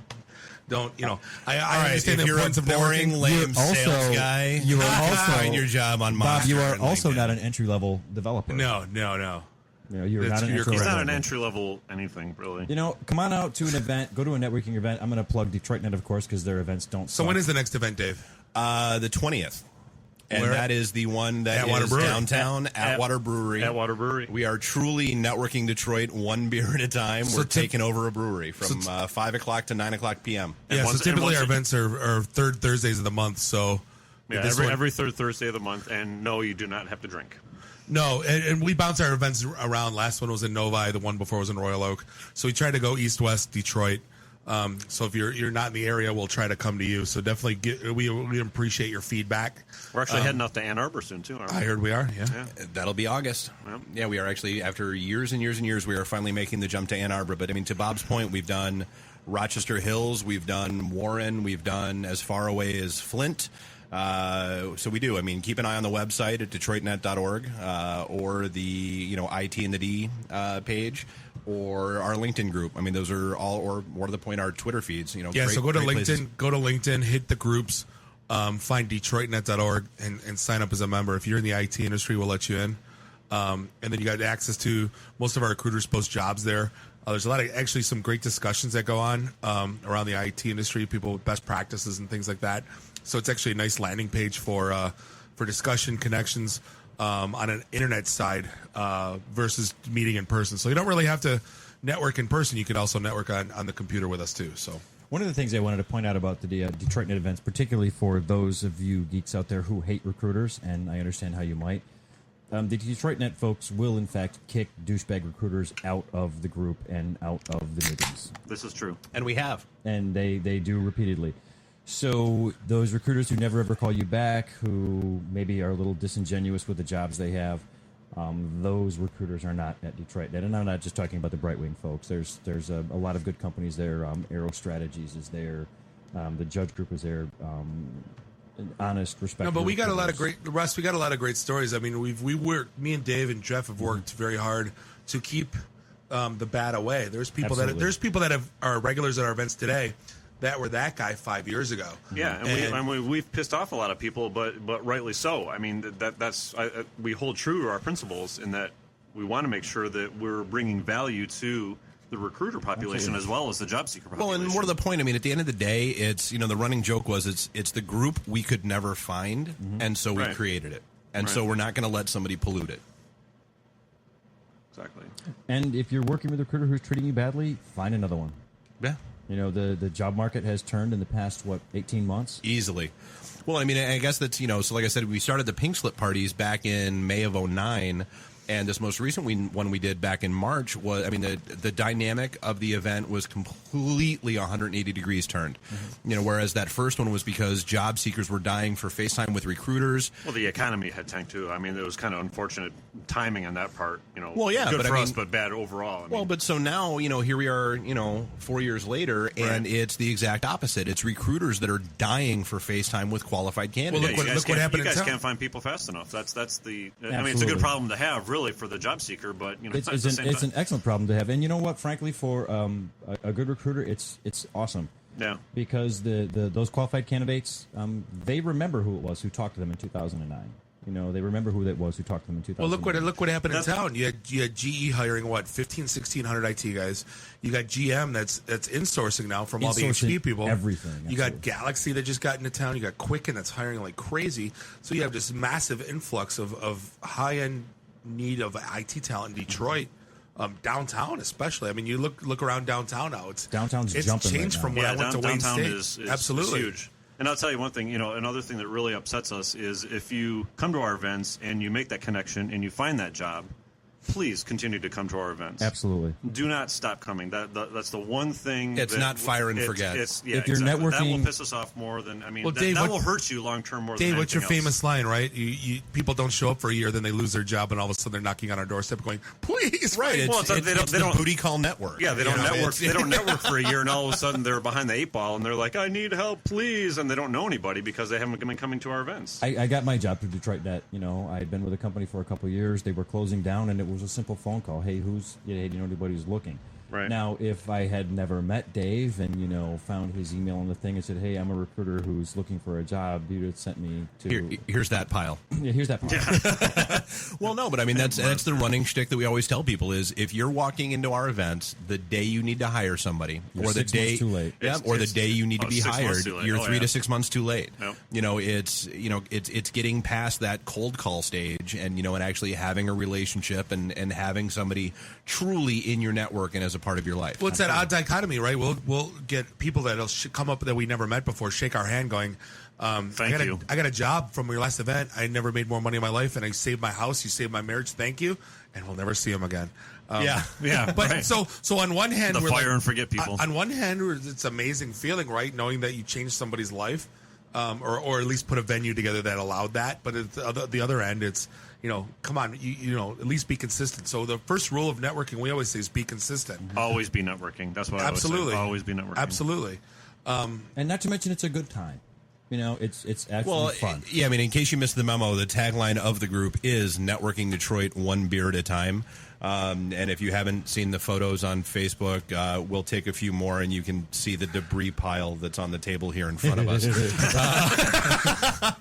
I understand the importance of boring, lame sales guy. You are also find your job on Monster. Bob, you are also not an entry level developer. No. You're not an entry level. He's not an entry level anything, really. Come on out to an event. Go to a networking event. I'm going to plug DetroitNet, of course, because their events don't. So when is the next event, Dave? The 20th. And that is the one that is downtown at Water Brewery. At Water Brewery. We are truly networking Detroit one beer at a time. We're taking over a brewery from 5 o'clock to 9 o'clock p.m. So typically our events are third Thursdays of the month. So every third Thursday of the month. And no, you do not have to drink. No, and we bounce our events around. Last one was in Novi. The one before was in Royal Oak. So we try to go east-west Detroit. So if you're not in the area, we'll try to come to you. So definitely we appreciate your feedback. We're actually heading out to Ann Arbor soon too. Aren't we? I heard we are. Yeah. That'll be August. Yeah, we are actually, after years and years and years, we are finally making the jump to Ann Arbor. But I mean, to Bob's point, we've done Rochester Hills, we've done Warren, we've done as far away as Flint. So we do. I mean, keep an eye on the website at DetroitNet.org or the ITintheD page. Or our LinkedIn group. I mean, those are all, or more to the point, our Twitter feeds. So go to LinkedIn. Places. Go to LinkedIn. Hit the groups. Find DetroitNet.org and sign up as a member. If you're in the IT industry, we'll let you in. And then you got access to most of our recruiters post jobs there. There's a lot of actually some great discussions that go on around the IT industry. People with best practices and things like that. So it's actually a nice landing page for discussion, connections. On an internet side versus meeting in person. So you don't really have to network in person. You could also network on the computer with us too. So one of the things I wanted to point out about the DetroitNet events, particularly for those of you geeks out there who hate recruiters, and I understand how you might, the DetroitNet folks will in fact kick douchebag recruiters out of the group and out of the meetings. This is true. And we have. And they do repeatedly. So those recruiters who never ever call you back, who maybe are a little disingenuous with the jobs they have, those recruiters are not at DetroitNet. And I'm not just talking about the Brightwing folks. There's a lot of good companies there. Aero Strategies is there. The Judge Group is there. Honest, respectful. No, but we got a lot of great, Russ. We got a lot of great stories. I mean, we worked. Me and Dave and Jeff have worked very hard to keep the bad away. There's people that are regulars at our events today that were that guy 5 years ago. Yeah, and we've pissed off a lot of people, but rightly so. I mean, that's we hold true to our principles in that we want to make sure that we're bringing value to the recruiter population as well as the job seeker population. Well, and more to the point, I mean, at the end of the day, it's, the running joke was it's the group we could never find, and so we created it. And so we're not going to let somebody pollute it. Exactly. And if you're working with a recruiter who's treating you badly, find another one. Yeah. The job market has turned in the past, 18 months? Easily. Well, I mean, I guess that's, so like I said, we started the pink slip parties back in May of 2009. And this most recent one we did back in March was, I mean, the dynamic of the event was completely 180 degrees turned. Whereas that first one was because job seekers were dying for FaceTime with recruiters. Well, the economy had tanked too. I mean, it was kind of unfortunate timing on that part. Well, yeah, good for us, but bad overall. Well, but so now, here we are, 4 years later, and it's the exact opposite. It's recruiters that are dying for FaceTime with qualified candidates. Well, look what happened. You guys can't find people fast enough. That's the. Absolutely. I mean, it's a good problem to have, really, for the job seeker, but it's an excellent problem to have. And you know what? Frankly, for a good recruiter, it's awesome. Yeah. Because those qualified candidates, they remember who it was who talked to them in 2009. They remember who that was who talked to them in 2009. Well, look what happened in town. You had GE hiring 1,600 IT guys. You got GM that's insourcing now from all the HP people. Everything. You got Galaxy that just got into town. You got Quicken that's hiring like crazy. So you have this massive influx of high end need of IT talent in Detroit. Downtown, especially. I mean, you look around downtown now. Downtown's it's jumping changed right from now. when I went to Wayne State. Is Absolutely huge. And I'll tell you one thing, another thing that really upsets us is if you come to our events and you make that connection and you find that job, please continue to come to our events. Absolutely. Do not stop coming. That's the one thing. It's not fire and forget. If you're exactly. networking, that will piss us off more than Dave, that will hurt you long term more. Dave, than what's your anything famous else. line, right? You people don't show up for a year, then they lose their job, and all of a sudden they're knocking on our doorstep, going, "Please, right?" It's the booty call network. Yeah, they don't network. They don't network for a year, and all of a sudden they're behind the 8 ball, and they're like, "I need help, please," and they don't know anybody because they haven't been coming to our events. I got my job through Detroit Net. I had been with a company for a couple of years. They were closing down, and it was a simple phone call. Hey, do you know anybody who's looking? Right. Now, if I had never met Dave and, found his email on the thing and said, hey, I'm a recruiter who's looking for a job, you'd have sent me to... Here's that pile. Yeah, here's that pile. Well, no, but I mean, that's the running shtick that we always tell people is if you're walking into our events, the day you need to hire somebody, You're or the 6 day months too late. Yeah, or the day you need to be 6 months hired, too late. you're 3 yeah. to 6 months too late. Yep. It's getting past that cold call stage and and actually having a relationship and having somebody truly in your network and as a part of your life. Well, it's that odd dichotomy, right? We'll get people that'll come up that we never met before, shake our hand, going, Thank you. I got a job from your last event. I never made more money in my life, and I saved my house. You saved my marriage. Thank you, and we'll never see them again. Yeah. But right. so on one hand, The we're fire like, and forget people. On one hand, it's an amazing feeling, right? Knowing that you changed somebody's life, or at least put a venue together that allowed that. But at the other end, it's come on, at least be consistent. So the first rule of networking, we always say, is be consistent. Always be networking. That's what Absolutely. I always say. Always be networking. Absolutely. And not to mention, it's a good time. It's actually fun. Yeah, I mean, in case you missed the memo, the tagline of the group is Networking Detroit, one beer at a time. And if you haven't seen the photos on Facebook, we'll take a few more, and you can see the debris pile that's on the table here in front of us.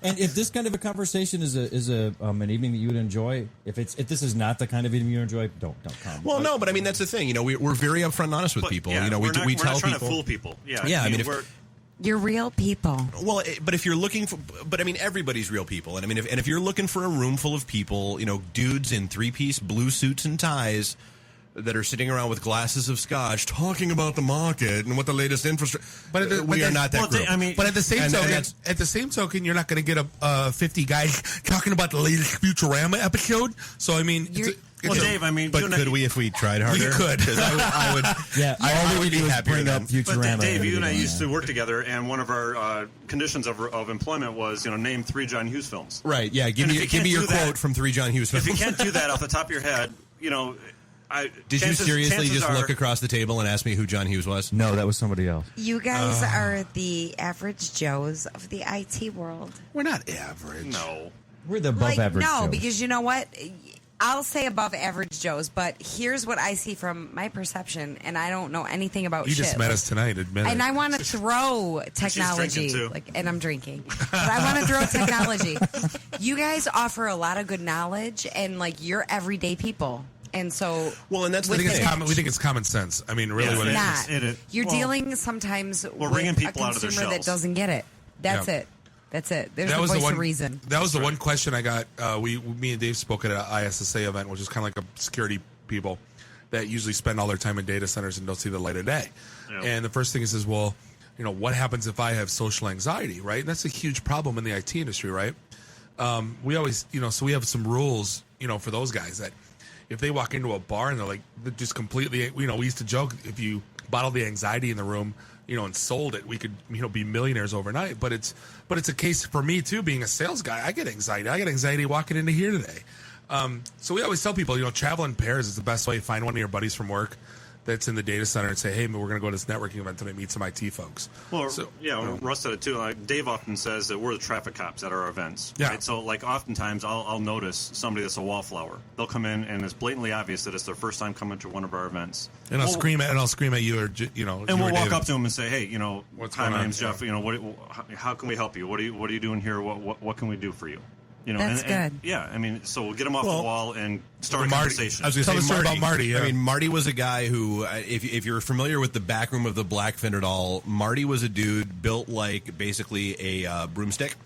And if this kind of a conversation is an evening that you would enjoy, if this is not the kind of evening you enjoy, don't come. Well, no, but I mean that's the thing. We're very upfront and honest with people. Yeah, we we're tell not trying people to fool people. Yeah, I mean, You're real people. Well, but if you're looking for, but I mean, everybody's real people, and I mean, if you're looking for a room full of people, dudes in 3-piece blue suits and ties that are sitting around with glasses of scotch talking about the market and what the latest infrastructure. But we are not that group. But at the same token, you're not going to get a 50 guys talking about the latest Futurama episode. So I mean. Well, Dave, I mean, but could we if we tried harder? We could. I would. Yeah, I would be happier bring up Futurama. But Dave, you and I used to work together, and one of our conditions of employment was, name 3 John Hughes films. Right. Yeah. Give me your quote from 3 John Hughes films. If you can't do that off the top of your head, Did you seriously just look across the table and ask me who John Hughes was? No, that was somebody else. You guys are the average Joes of the IT world. We're not average. No. We're the above average No, Joes. because you know what? I'll say above average Joes, but here's what I see from my perception, and I don't know anything about You shit. just met us tonight, admit it. And I want to throw technology, too. and I'm drinking. But I want to throw technology. You guys offer a lot of good knowledge, and you're everyday people. And so, and that's the we think thing. we think it's common sense. I mean, really, what it is. You're dealing sometimes with bringing people a out of their consumer that shells. doesn't get it. That's Yeah. it. That's it. There's That the was voice the one of reason. That was the one question I got. Me and Dave spoke at an ISSA event, which is kind of like a security people that usually spend all their time in data centers and don't see the light of day. Yeah. And the first thing is well, what happens if I have social anxiety, right? And that's a huge problem in the IT industry, right? We always, so we have some rules, for those guys that if they walk into a bar and they're just completely, we used to joke if you bottled the anxiety in the room, and sold it, we could, be millionaires overnight. But it's a case for me too, being a sales guy. I get anxiety. I get anxiety walking into here today. So we always tell people, travel in pairs is the best way. Find one of your buddies from work, that's in the data center and say, hey, we're going to go to this networking event and meet some IT folks. Well, Russ said it too. Like Dave often says that we're the traffic cops at our events. Yeah. Right? So, like, oftentimes I'll notice somebody that's a wallflower. They'll come in and it's blatantly obvious that it's their first time coming to one of our events. And I'll scream at you, or and we'll walk up to them and say, hey, What's hi, going my on? name's Jeff. How can we help you? What are you doing here? What can we do for you? That's good. Yeah, I mean, so we'll get them off the wall and start a Marty. conversation. I was going to Tell say the story about Marty. Yeah. I mean, Marty was a guy who, if you're familiar with the back room of the Blackfin at all, Marty was a dude built like basically a broomstick,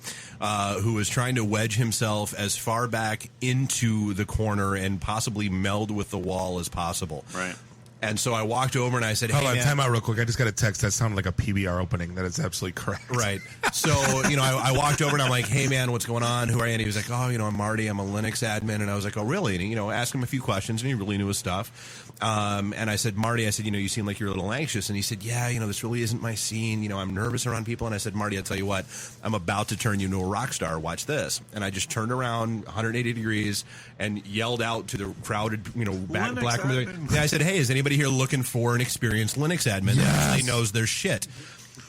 who was trying to wedge himself as far back into the corner and possibly meld with the wall as possible. Right. And so I walked over and I said, Hold hey, on, man. time out real quick. I just got a text that sounded like a PBR opening. That is absolutely correct. Right. So, I walked over and I'm like, hey, man, what's going on? Who are you? And he was like, oh, I'm Marty. I'm a Linux admin. And I was like, oh, really? And, asked him a few questions, and he really knew his stuff. And I said, Marty, you seem like you're a little anxious. And he said, yeah, this really isn't my scene. I'm nervous around people. And I said, Marty, I'll tell you what, I'm about to turn you into a rock star. Watch this. And I just turned around 180 degrees and yelled out to the crowded, black room. I said, hey, is anybody here looking for an experienced Linux admin that actually knows their shit?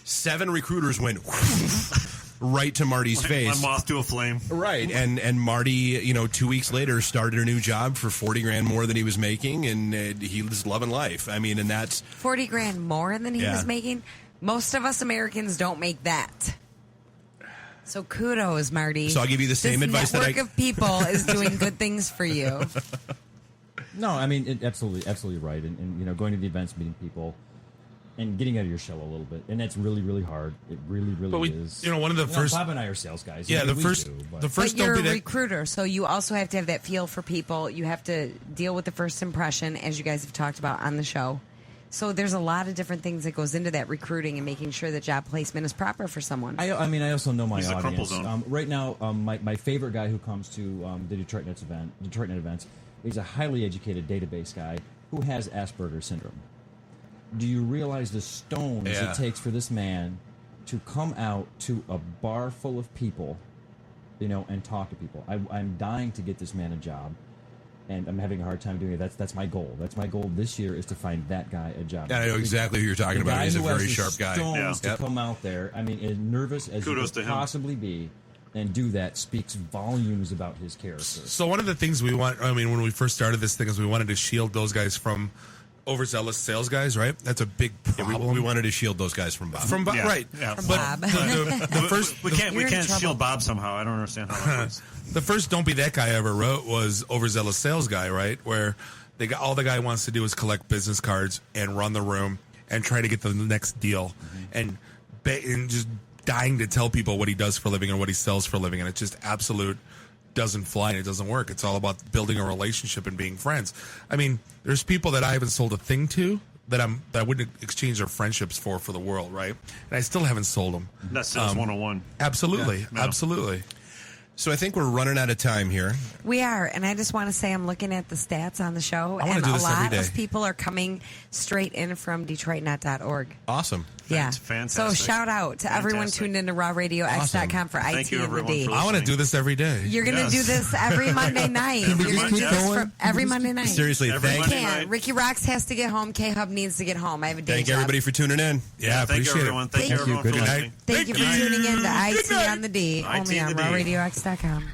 7 recruiters went right to Marty's face. I'm moth to a flame. Right. And Marty, 2 weeks later started a new job for $40,000 more than he was making, and he was loving life. I mean, and that's $40,000 more than he was making. Most of us Americans don't make that. So kudos, Marty. So I'll give you the same advice that network of people is doing good things for you. No, I mean, absolutely right. And going to the events, meeting people, and getting out of your shell a little bit. And that's really, really hard. It really is. One of the first... Bob and I are sales guys. Yeah, the first But you're a recruiter, so you also have to have that feel for people. You have to deal with the first impression, as you guys have talked about on the show. So there's a lot of different things that goes into that recruiting and making sure that job placement is proper for someone. I also know my He's a crumple audience. zone. Right now, my favorite guy who comes to the Detroit Net events, he's a highly educated database guy who has Asperger's syndrome. Do you realize the stones it takes for this man to come out to a bar full of people, and talk to people? I'm dying to get this man a job, and I'm having a hard time doing it. That's my goal. That's my goal this year, is to find that guy a job. I know exactly who you're talking about. He's a very sharp guy. Stones to come out there. I mean, as nervous as Kudos you could possibly be, and do that speaks volumes about his character. So one of the things we want, when we first started this thing, is we wanted to shield those guys from overzealous sales guys, right? That's a big problem. We wanted to shield those guys from Bob. Right. Yeah. From But Bob. the first... We can't You're in trouble. shield Bob somehow. I don't understand how that works. The first "Don't Be That Guy" I ever wrote was overzealous sales guy, right? Where all the guy wants to do is collect business cards and run the room and try to get the next deal, and just dying to tell people what he does for a living and what he sells for a living, and it's just absolute doesn't fly and it doesn't work. It's all about building a relationship and being friends. I mean, there's people that I haven't sold a thing to that I wouldn't exchange their friendships for the world, right? And I still haven't sold them. That's sales 101. Absolutely, Yeah. absolutely. So I think we're running out of time here. We are, and I just want to say I'm looking at the stats on the show, I wanna and do a this every lot day. of people are coming straight in from DetroitNet.org. Awesome. Yeah. Fantastic. So shout out to everyone Fantastic. tuned into RawRadioX.com for Thank you, everyone, ITintheD. for I want to do this every day. You're going to Yes. do this every Monday night. You're Every going to do Monday. this for every Monday night. Seriously, Every thank Monday you. night. Ricky Rocks has to get home. K-Hub needs to get home. I have a day Thank job. everybody for tuning in. Yeah, Thank you, appreciate everyone. it. Thank you, everyone, for Good night. listening. Thank you for tuning in to IT on the D, only on ITintheD. RawRadioX.com.